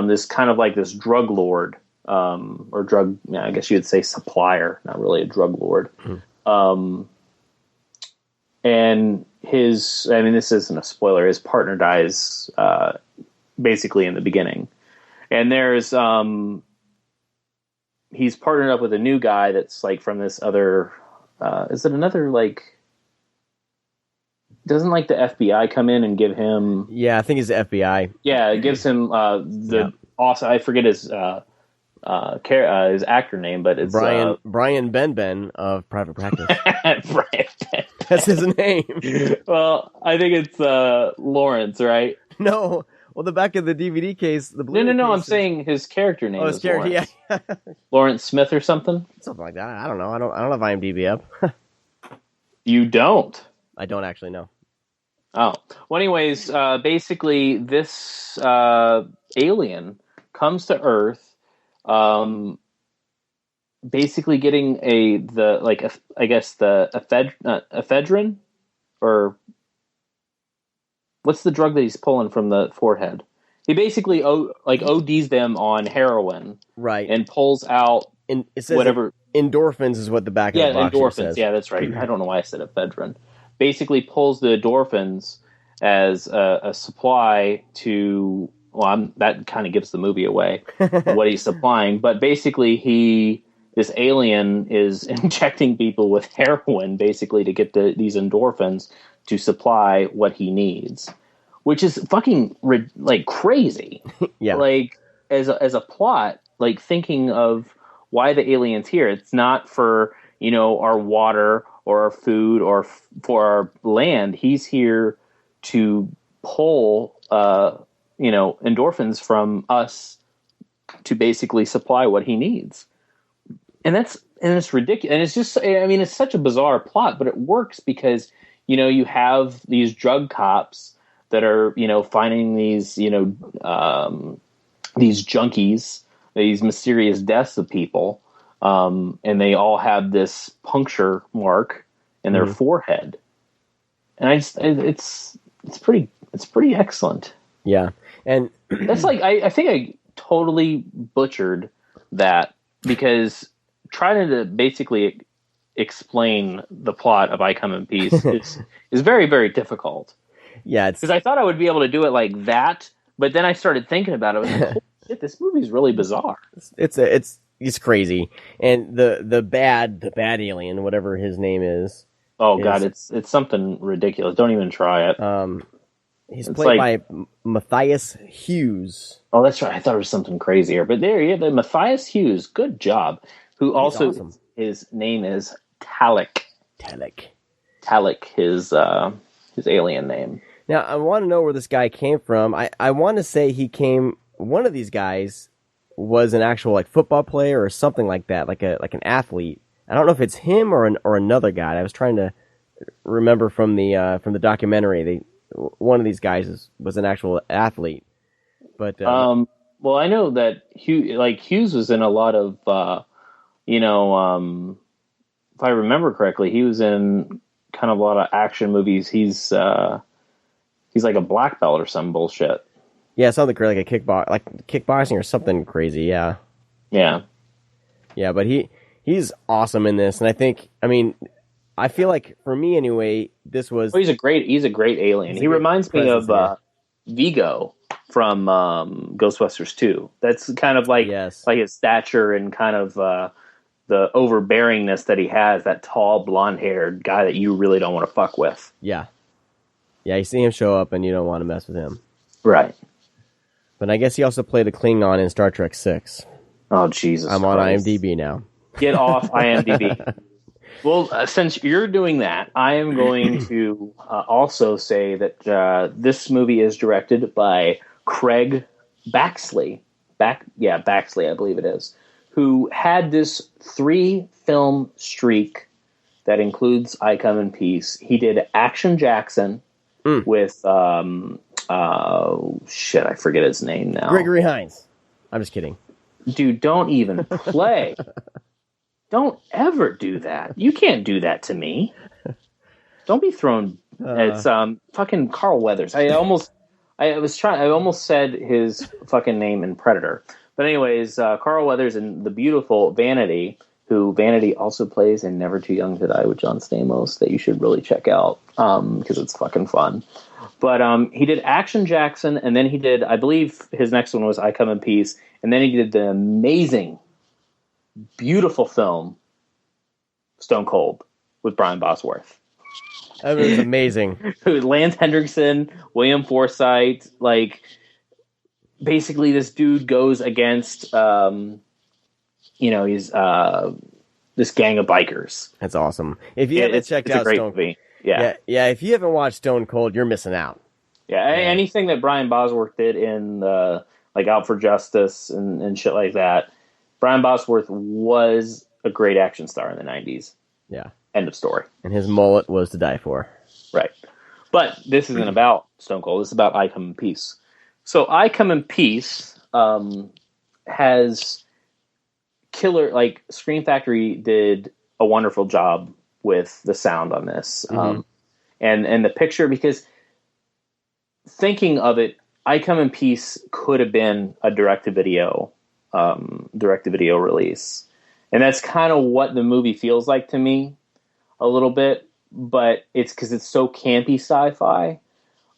this kind of like this drug lord, or drug, I guess you would say supplier, not really a drug lord. And this isn't a spoiler, his partner dies basically in the beginning. And there's, he's partnered up with a new guy that's like from this other, is it another like, doesn't like the FBI come in and give him? Yeah, I think it's the FBI. Yeah, it gives him awesome. I forget his actor name, but it's Brian Ben of Private Practice. Brian Ben. That's his name. Well, I think it's Lawrence, right? No. Well, the back of the DVD case, the blue. No. I'm saying his character name. His character, Lawrence. Yeah. Lawrence Smith or something. Something like that. I don't know. I don't have IMDb up. You don't. I don't actually know. Oh. Well, anyways, basically this alien comes to Earth, basically getting ephedrine, or what's the drug that he's pulling from the forehead? He basically ODs them on heroin, right, and pulls out it says whatever endorphins is what the back of the box endorphins says. Yeah, that's right. I don't know why I said ephedrine. Basically pulls the endorphins as a supply to, that kind of gives the movie away, what he's supplying. But basically this alien is injecting people with heroin basically to get these endorphins to supply what he needs, which is fucking crazy. Yeah. Like as a plot, like thinking of why the alien's here. It's not for, our water or our food or for our land. He's here to pull, endorphins from us to basically supply what he needs. And it's ridiculous. And it's just, it's such a bizarre plot, but it works because, you have these drug cops that are, finding these, these junkies, these mysterious deaths of people. And they all have this puncture mark in their forehead. And it's pretty excellent. Yeah. And that's like, I think I totally butchered that, because trying to basically explain the plot of I Come in Peace is very, very difficult. Yeah. Because I thought I would be able to do it like that, but then I started thinking about it. I was like, holy shit, this movie is really bizarre. It's crazy. And the bad alien, whatever his name is. Oh god, it's something ridiculous. Don't even try it. He's played by Matthias Hughes. Oh, that's right. I thought it was something crazier. But there you have Matthias Hughes. Good job. Who also, awesome. His name is Talik. Talik, his alien name. Now, I want to know where this guy came from. I want to say one of these guys was an actual like football player or something like that, like an athlete. I don't know if it's him or another guy. I was trying to remember from the documentary. One of these guys was an actual athlete. But well, I know that Hughes was in a lot of if I remember correctly, he was in kind of a lot of action movies. He's like a black belt or some bullshit. Yeah, something like a kickboxing or something crazy. Yeah. Yeah. Yeah, but he's awesome in this, and I feel like for me anyway, this was. Oh, he's a great alien. He reminds me of Vigo from Ghostbusters 2. That's kind of like his stature and kind of the overbearingness that he has. That tall, blonde-haired guy that you really don't want to fuck with. Yeah. Yeah, you see him show up and you don't want to mess with him. Right. But I guess he also played a Klingon in Star Trek 6. Oh, Jesus I'm Christ. on IMDb now. Get off IMDb. Well, since you're doing that, I am going to also say that this movie is directed by Craig Baxley. Baxley, I believe it is, who had this 3-film streak that includes I Come in Peace. He did Action Jackson with I forget his name now. Gregory Hines. I'm just kidding. Dude, don't even play. Don't ever do that. You can't do that to me. Don't be thrown. It's fucking Carl Weathers. I almost said his fucking name in Predator. But anyways, Carl Weathers and the beautiful Vanity, who Vanity also plays in Never Too Young to Die with John Stamos, that you should really check out because it's fucking fun. But he did Action Jackson, and then he did, I believe his next one was I Come in Peace, and then he did the amazing, beautiful film Stone Cold with Brian Bosworth. That was amazing. Lance Hendrickson, William Forsythe, like basically this dude goes against he's this gang of bikers. That's awesome. If you haven't checked out Stone Cold, yeah, if you haven't watched Stone Cold, you're missing out. Yeah, anything that Brian Bosworth did in like Out for Justice and shit like that. Brian Bosworth was a great action star in the 90s. Yeah. End of story. And his mullet was to die for. Right. But this isn't about Stone Cold. It's about I Come in Peace. So I Come in Peace has killer, like Scream Factory did a wonderful job with the sound on this. And the picture, because thinking of it, I Come in Peace could have been a direct-to-video release. And that's kind of what the movie feels like to me a little bit, but it's because it's so campy sci-fi,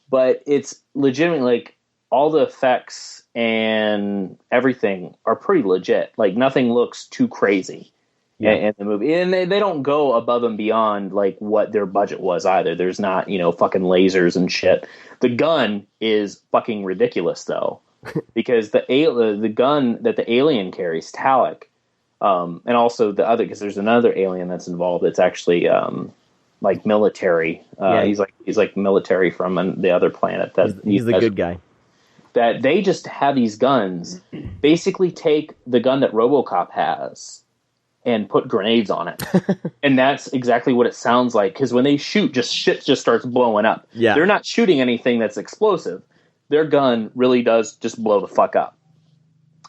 but it's legitimately like all the effects and everything are pretty legit. Like nothing looks too crazy in the movie. And they don't go above and beyond like what their budget was either. There's not, fucking lasers and shit. The gun is fucking ridiculous though, because the gun that the alien carries, Talik, and also the other, because there's another alien that's involved. It's actually like military. He's like military from the other planet. He's the good guy. That they just have these guns, basically take the gun that RoboCop has and put grenades on it. And that's exactly what it sounds like. Because when they shoot, shit just starts blowing up. Yeah. They're not shooting anything that's explosive. Their gun really does just blow the fuck up.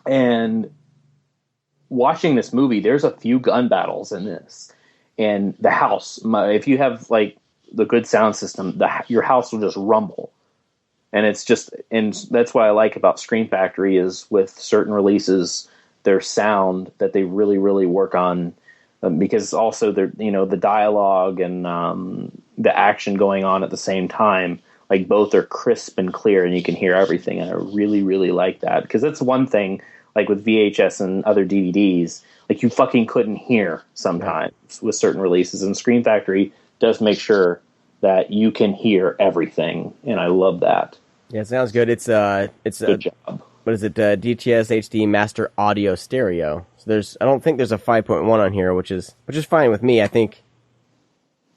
And watching this movie, there's a few gun battles in this. And the house, if you have like the good sound system, your house will just rumble. And that's what I like about Scream Factory is with certain releases, their sound that they really, really work on, because also the dialogue and the action going on at the same time, like both are crisp and clear and you can hear everything. And I really, really like that, because that's one thing, like with VHS and other DVDs, like you fucking couldn't hear sometimes with certain releases. And Scream Factory does make sure that you can hear everything. And I love that. Yeah, it sounds good. It's good job. What is it? DTS HD Master Audio Stereo. So I don't think there's a 5.1 on here, which is fine with me. I think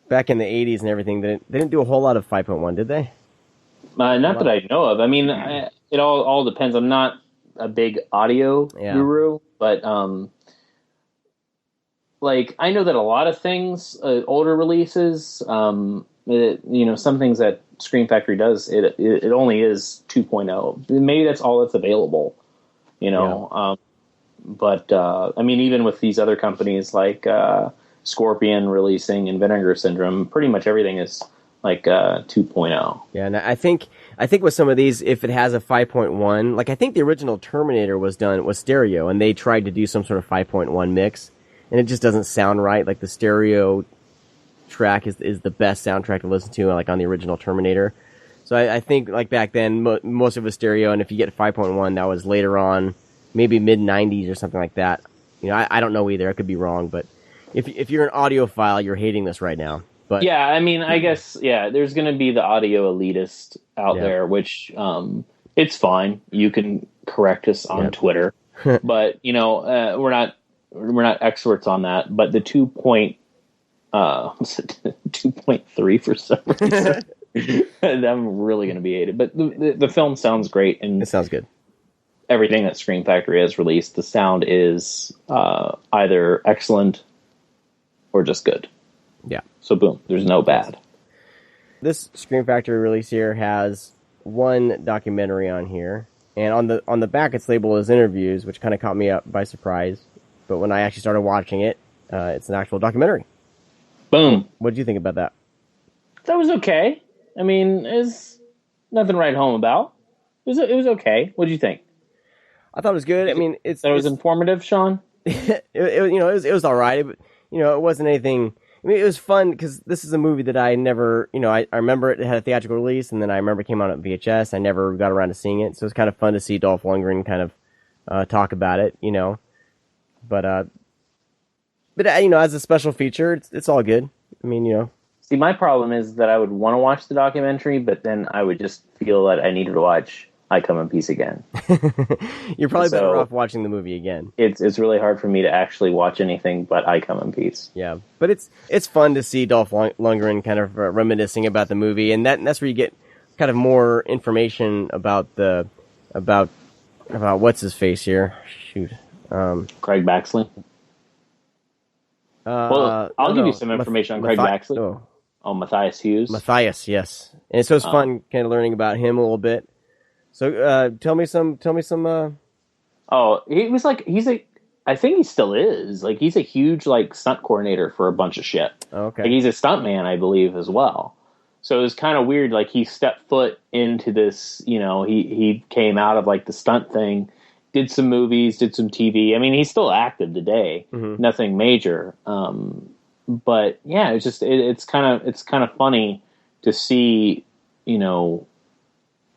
back in the 80s and everything, they didn't do a whole lot of 5.1, did they? Not that I know of. I mean, it all depends. I'm not a big audio guru, but like I know that a lot of things, older releases, some things that Scream Factory does, it only is 2.0. Maybe that's all that's available, but I mean, even with these other companies like Scorpion releasing and Vinegar Syndrome, pretty much everything is like 2.0. Yeah, and I think with some of these, if it has a 5.1, like I think the original Terminator was stereo, and they tried to do some sort of 5.1 mix, and it just doesn't sound right. Like the stereo track is the best soundtrack to listen to, like on the original Terminator. So I think like back then, most of it was stereo, and if you get 5.1, that was later on, maybe mid 90s or something like that. I don't know either. I could be wrong, but if you're an audiophile, you're hating this right now. But yeah, I mean, I guess there's going to be the audio elitist out there, which it's fine. You can correct us on Twitter, but we're not experts on that. But the 2.3 for some reason, I'm really going to be hated. But the film sounds great, and it sounds good. Everything that Scream Factory has released, the sound is either excellent or just good. Yeah. So boom, there's no bad. This Scream Factory release here has one documentary on here, and on the back it's labeled as interviews, which kind of caught me up by surprise. But when I actually started watching it, it's an actual documentary. Boom. What did you think about that? That was okay. I mean, it's nothing to write home about. It was okay. What did you think? I thought it was good. I mean, it was informative, Sean. it was all right. But, it wasn't anything. I mean, it was fun because this is a movie that I never, I remember it had a theatrical release, and then I remember it came out on VHS. I never got around to seeing it, so it was kind of fun to see Dolph Lundgren kind of talk about it, But as a special feature, it's all good. I mean, See, my problem is that I would want to watch the documentary, but then I would just feel that I needed to watch I Come in Peace again. You're probably better off watching the movie again. It's really hard for me to actually watch anything but I Come in Peace. Yeah, but it's fun to see Dolph Lundgren kind of reminiscing about the movie, and that's where you get kind of more information about about what's his face here. Shoot, Craig Baxley. Well, I'll give you some information on Craig Baxley. Oh, Matthias Hughes. Matthias, yes, and so it's fun kind of learning about him a little bit. So, tell me some. Oh, he was like I think he still is. Like he's a huge stunt coordinator for a bunch of shit. Okay, like, he's a stunt man, I believe, as well. So it was kind of weird. Like he stepped foot into this. He came out of the stunt thing, did some movies, did some TV. I mean, he's still active today. Mm-hmm. Nothing major. But yeah, it's just it's kind of funny to see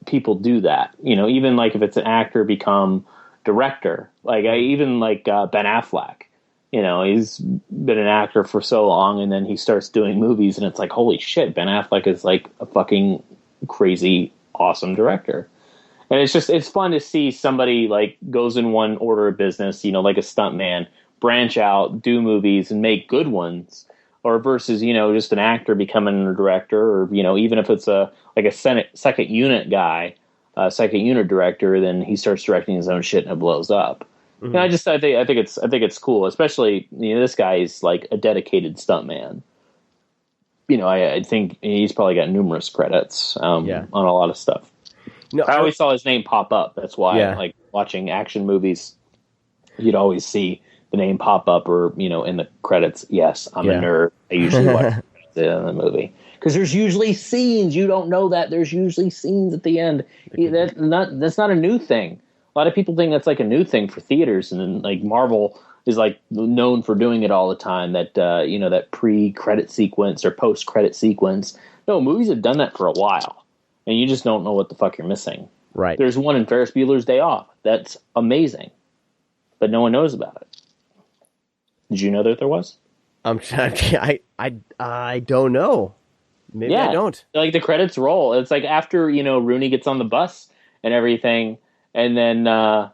people do that, even if it's an actor become director, Ben Affleck, he's been an actor for so long, and then he starts doing movies, and it's like, holy shit, Ben Affleck is a fucking crazy awesome director. And it's fun to see somebody goes in one order of business, like a stunt man, branch out, do movies and make good ones, or versus, just an actor becoming a director, or, even if it's a second unit guy, second unit director, then he starts directing his own shit and it blows up. Mm-hmm. And I think it's cool, especially, this guy is a dedicated stunt man. I think he's probably got numerous credits, on a lot of stuff. I always saw his name pop up. That's why, watching action movies, you'd always see the name pop up, or in the credits. Yes, I'm a nerd. I usually watch it in the movie because there's usually scenes. You don't know that there's usually scenes at the end. That's not a new thing. A lot of people think that's a new thing for theaters, and then Marvel is known for doing it all the time. That that pre-credit sequence or post-credit sequence. No, movies have done that for a while, and you just don't know what the fuck you're missing. Right. There's one in Ferris Bueller's Day Off. That's amazing, but no one knows about it. Did you know that there was? I don't know. Maybe I don't. The credits roll. It's after, Rooney gets on the bus and everything, and then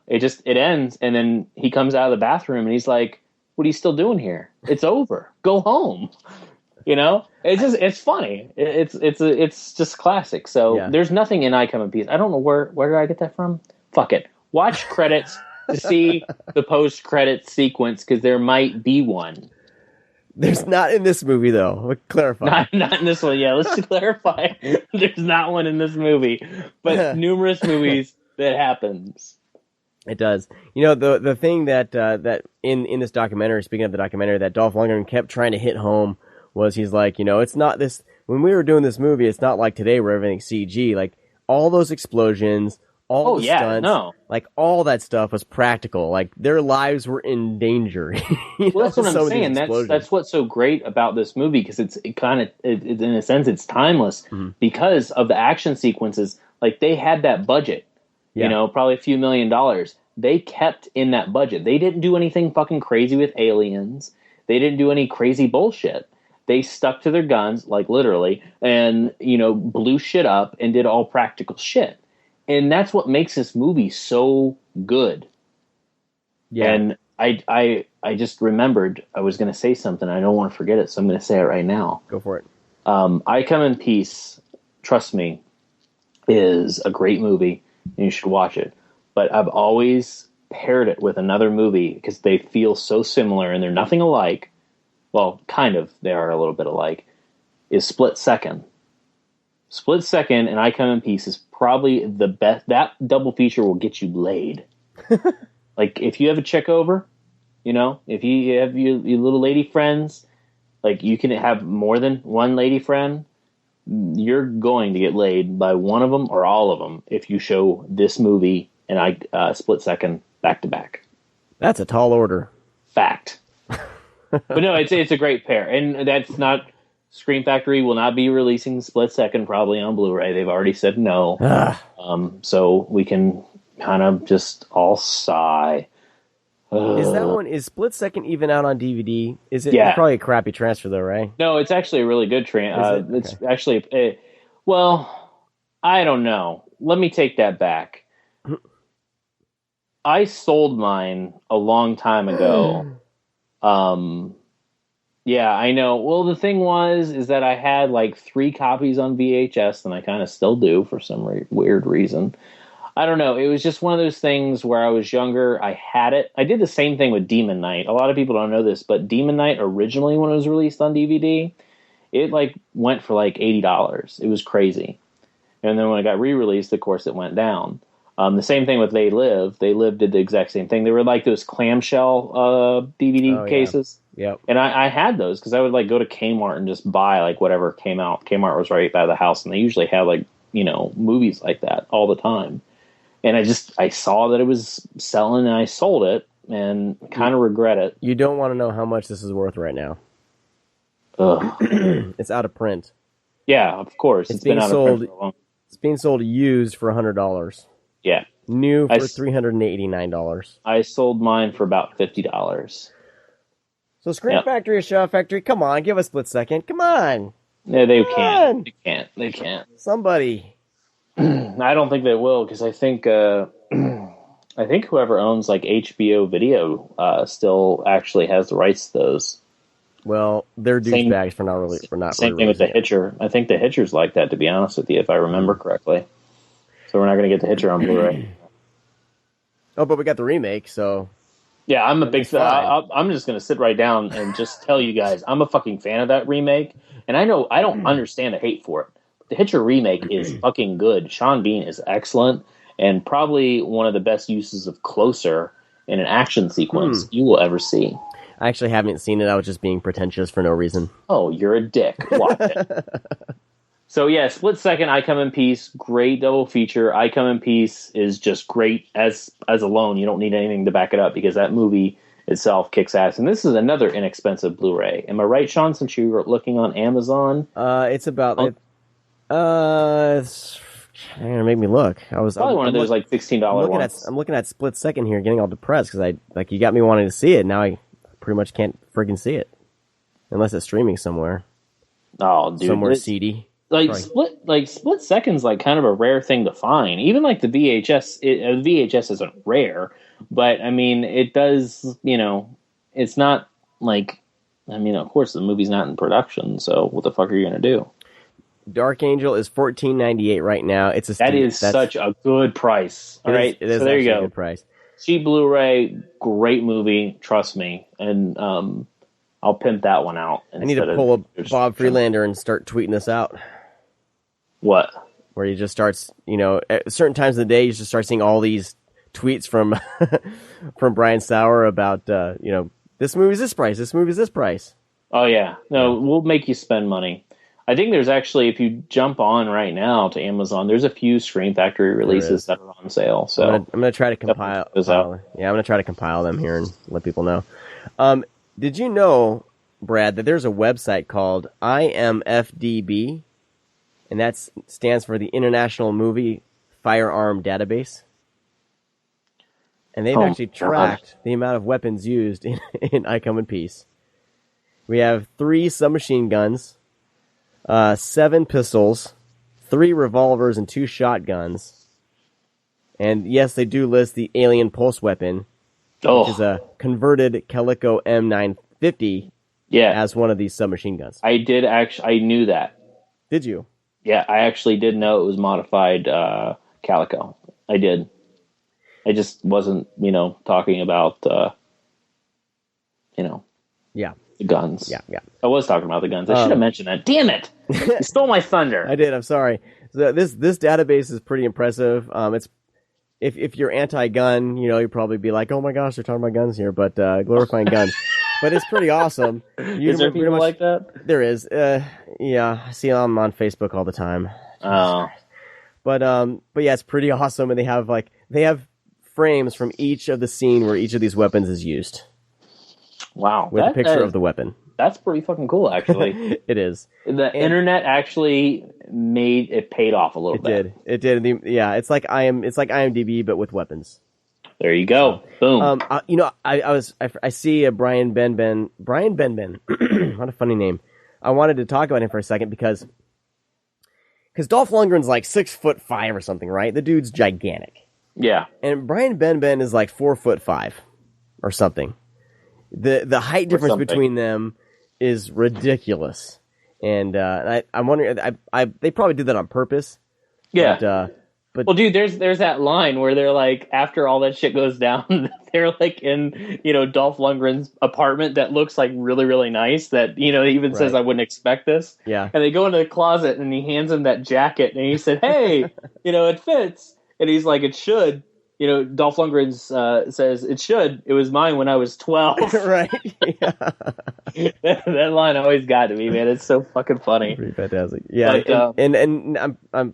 it ends, and then he comes out of the bathroom and he's like, "What are you still doing here? It's over. Go home." It's funny. It's just classic. So Yeah. there's nothing in I Come in Peace. I don't know where did I get that from? Fuck it. Watch credits to see the post credit sequence because there might be one. There's not in this movie though. We'll clarify. Not in this one. Yeah, let's clarify. There's not one in this movie, but numerous movies that happens. It does. The thing that in this documentary, speaking of the documentary, that Dolph Lundgren kept trying to hit home was he's like, it's not this. When we were doing this movie, it's not like today where everything's CG. Like all those explosions, all the stunts, like all that stuff was practical. Like their lives were in danger. Well, that's what I'm saying. That's what's so great about this movie because it's in a sense it's timeless because of the action sequences. Like they had that budget, probably a few $1 million. They kept in that budget. They didn't do anything fucking crazy with aliens. They didn't do any crazy bullshit. They stuck to their guns, like literally, and blew shit up and did all practical shit. And that's what makes this movie so good. Yeah. And I just remembered I was going to say something. I don't want to forget it, so I'm going to say it right now. Go for it. I Come in Peace, trust me, is a great movie, and you should watch it. But I've always paired it with another movie because they feel so similar and they're nothing alike. Well, kind of, they are a little bit alike, is Split Second. Split Second and I Come in Peace is probably the best. That double feature will get you laid. Like, if you have a chick over, if you have your little lady friends, like, you can have more than one lady friend, you're going to get laid by one of them or all of them if you show this movie and Split Second back to back. That's a tall order. Fact. But no, it's a great pair. And that's not... Scream Factory will not be releasing Split Second probably on Blu-ray. They've already said no. So we can kind of just all sigh. Is Split Second even out on DVD? Is it? Yeah. It's probably a crappy transfer though, right? No, it's actually a really good transfer. It's actually, well, I don't know. Let me take that back. I sold mine a long time ago. Yeah, I know. Well, the thing is that I had like 3 copies on VHS, and I kind of still do for some weird reason. I don't know. It was just one of those things where I was younger. I had it. I did the same thing with Demon Knight. A lot of people don't know this, but Demon Knight originally, when it was released on DVD, it like went for like $80. It was crazy. And then when it got re-released, of course, it went down. The same thing with They Live. They Live did the exact same thing. They were like those clamshell DVD cases. Yep. And I had those because I would like go to Kmart and just buy like whatever came out. Kmart was right by the house, and they usually have like movies like that all the time. And I saw that it was selling, and I sold it, and kind of regret it. You don't want to know how much this is worth right now. Ugh. It's out of print. Yeah, of course. It's been out of print for a long. It's being sold used for $100. Yeah. New for $389. I sold mine for about $50. So Scream Factory or Shaw Factory, come on, give us Split Second. Come on. No, they can't. They can't. Somebody. I don't think they will, because I think whoever owns like HBO Video still actually has the rights to those. Well, they're douchebags for not. Same thing with The Hitcher. I think The Hitcher's like that, to be honest with you, if I remember correctly. So we're not going to get The Hitcher on Blu-ray. Oh, but we got the remake, so... Yeah, I'm a big fan. I'm just going to sit right down and just tell you guys, I'm a fucking fan of that remake. And I know I don't understand the hate for it. But the Hitcher remake is fucking good. Sean Bean is excellent, and probably one of the best uses of closer in an action sequence you will ever see. I actually haven't seen it. I was just being pretentious for no reason. Oh, you're a dick. Watch it. So yeah, Split Second, I Come in Peace, great double feature. I Come in Peace is just great as alone. You don't need anything to back it up because that movie itself kicks ass. And this is another inexpensive Blu-ray. Am I right, Sean? Since you were looking on Amazon, it's about it's gonna make me look. Probably one of those like $16 ones. I'm looking at Split Second here, getting all depressed because you got me wanting to see it. Now I pretty much can't friggin' see it unless it's streaming somewhere. Oh, dude, somewhere seedy. Split Second's like kind of a rare thing to find. Even like the VHS, the VHS isn't rare, but I mean, it does. It's not like I mean, of course, the movie's not in production, so what the fuck are you going to do? Dark Angel is $14.98 right now. It's a That is such a good price. All right, it is so there you actually go. a good price. Cheap Blu-ray, great movie, trust me. And I'll pimp that one out. I need to pull a Bob Freelander and start tweeting this out. What? Where he just starts, at certain times of the day, you just start seeing all these tweets from from Brian Sauer about, this movie's this price, this movie's this price. Oh, yeah. No, we'll make you spend money. I think there's actually, if you jump on right now to Amazon, there's a few Scream Factory releases that are on sale. So I'm going to try to compile. I'm going to try to compile them here and let people know. Did you know, Brad, that there's a website called IMFDB, and that stands for the International Movie Firearm Database? And they've actually tracked the amount of weapons used in I Come in Peace. We have 3 submachine guns, 7 pistols, 3 revolvers, and 2 shotguns. And yes, they do list the alien pulse weapon, which is a converted Calico M950 as one of these submachine guns. I knew that. Did you? Yeah, I actually did know it was modified Calico. I did. I just wasn't, talking about, the guns. Yeah. I was talking about the guns. I should have mentioned that. Damn it! You stole my thunder. I did. I'm sorry. So this database is pretty impressive. It's if you're anti-gun, you'd probably be like, oh my gosh, they're talking about guns here, but glorifying guns. But it's pretty awesome. Is there people like that? There is. Yeah, I see them on Facebook all the time. Oh. But yeah, it's pretty awesome, and they have frames from each of the scene where each of these weapons is used. Wow. With a picture of the weapon. That's pretty fucking cool, actually. It is. Internet actually paid off a little bit. It did. It's like IMDb, but with weapons. There you go. Boom. I see a Brian Benben. What a funny name. I wanted to talk about him for a second because Dolph Lundgren's like 6'5" or something, right? The dude's gigantic. Yeah. And Brian Benben is like 4'5" or something. The height difference between them is ridiculous, and I'm wondering. They probably did that on purpose. Yeah. But well, dude, there's that line where they're like, after all that shit goes down, they're like in Dolph Lundgren's apartment that looks like really really nice. That he even says, I wouldn't expect this. Yeah. And they go into the closet and he hands him that jacket and he said, hey, it fits, and he's like, it should. Dolph Lundgren says, it should. It was mine when I was 12. Right. Yeah. that line always got to me, man. It's so fucking funny. Pretty fantastic. Yeah. But, and I'm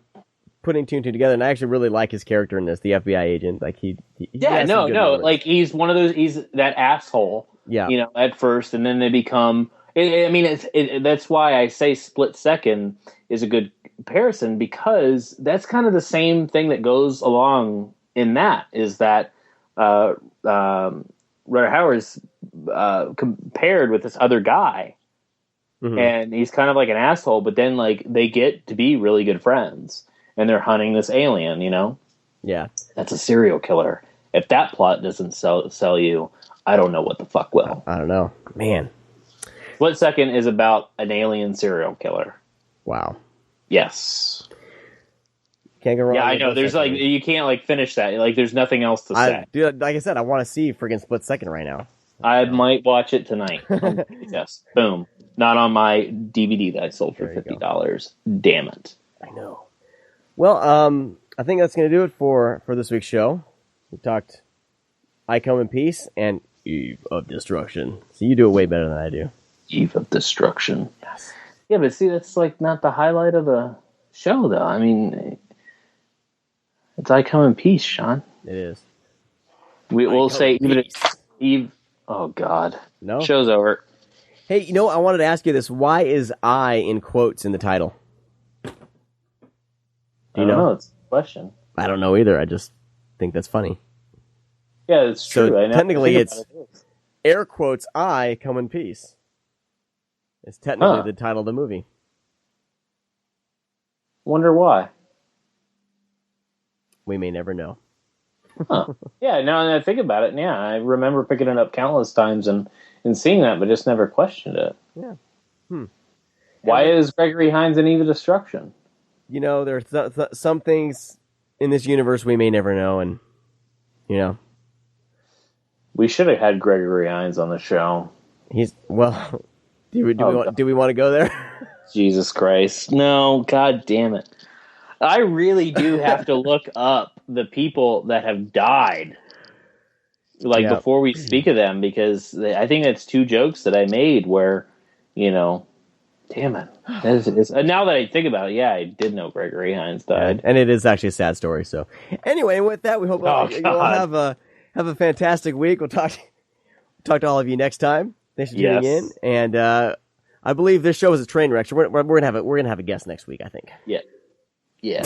putting two and two together, and I actually really like his character in this, the FBI agent. Like he no. Like he's one of those. He's that asshole. Yeah. At first, and then they become. That's why I say Split Second is a good comparison, because that's kind of the same thing that goes along. In that is that Rutter Hauer's compared with this other guy, and he's kind of like an asshole. But then, like, they get to be really good friends, and they're hunting this alien. Yeah, that's a serial killer. If that plot doesn't sell you, I don't know what the fuck will. I don't know, man. Split Second is about an alien serial killer. Wow. Yes. Can't go wrong. Yeah, I know. There's like, you can't like finish that. Like, there's nothing else to say. Dude, like I said, I want to see friggin' Split Second right now. I might watch it tonight. Yes. Boom. Not on my DVD that I sold for $50. Damn it. I know. Well, I think that's going to do it for this week's show. We talked I Come in Peace and Eve of Destruction. So you do it way better than I do. Eve of Destruction. Yes. Yeah, but see, that's like not the highlight of the show, though. I mean, it's I Come in Peace, Sean. It is. We'll say Eve. Oh God. No. Show's over. Hey, I wanted to ask you this. Why is I in quotes in the title? Do you know? It's a question. I don't know either. I just think that's funny. Yeah, it's true. So technically it's air quotes I Come in Peace. It's technically the title of the movie. Wonder why. We may never know. Huh. Yeah, now that I think about it, yeah, I remember picking it up countless times and seeing that, but just never questioned it. Yeah. Why is Gregory Hines an Eve of Destruction? You know, there are some things in this universe we may never know, and you know, We should have had Gregory Hines on the show. he's well. Do we want to go there? Jesus Christ. No, God damn it. I really do have to look up the people that have died, like, Yeah. before we speak of them, because I think that's 2 jokes that I made where, damn it. Now that I think about it, yeah, I did know Gregory Hines died. And it is actually a sad story. So, anyway, with that, we hope you all have a fantastic week. We'll talk to all of you next time. Thanks for tuning in. And I believe this show is a train wreck. So we're gonna have a guest next week, I think. Yeah.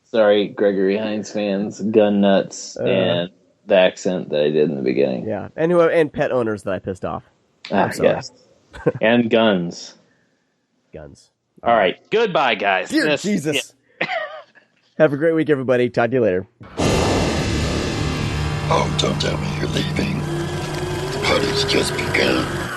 Sorry, Gregory Hines fans, gun nuts, and the accent that I did in the beginning. Yeah, and pet owners that I pissed off. I'm sorry. Yes. And guns. All right. Goodbye, guys. Dear Jesus. Yeah. Have a great week, everybody. Talk to you later. Oh, don't tell me you're leaving. The party's just begun.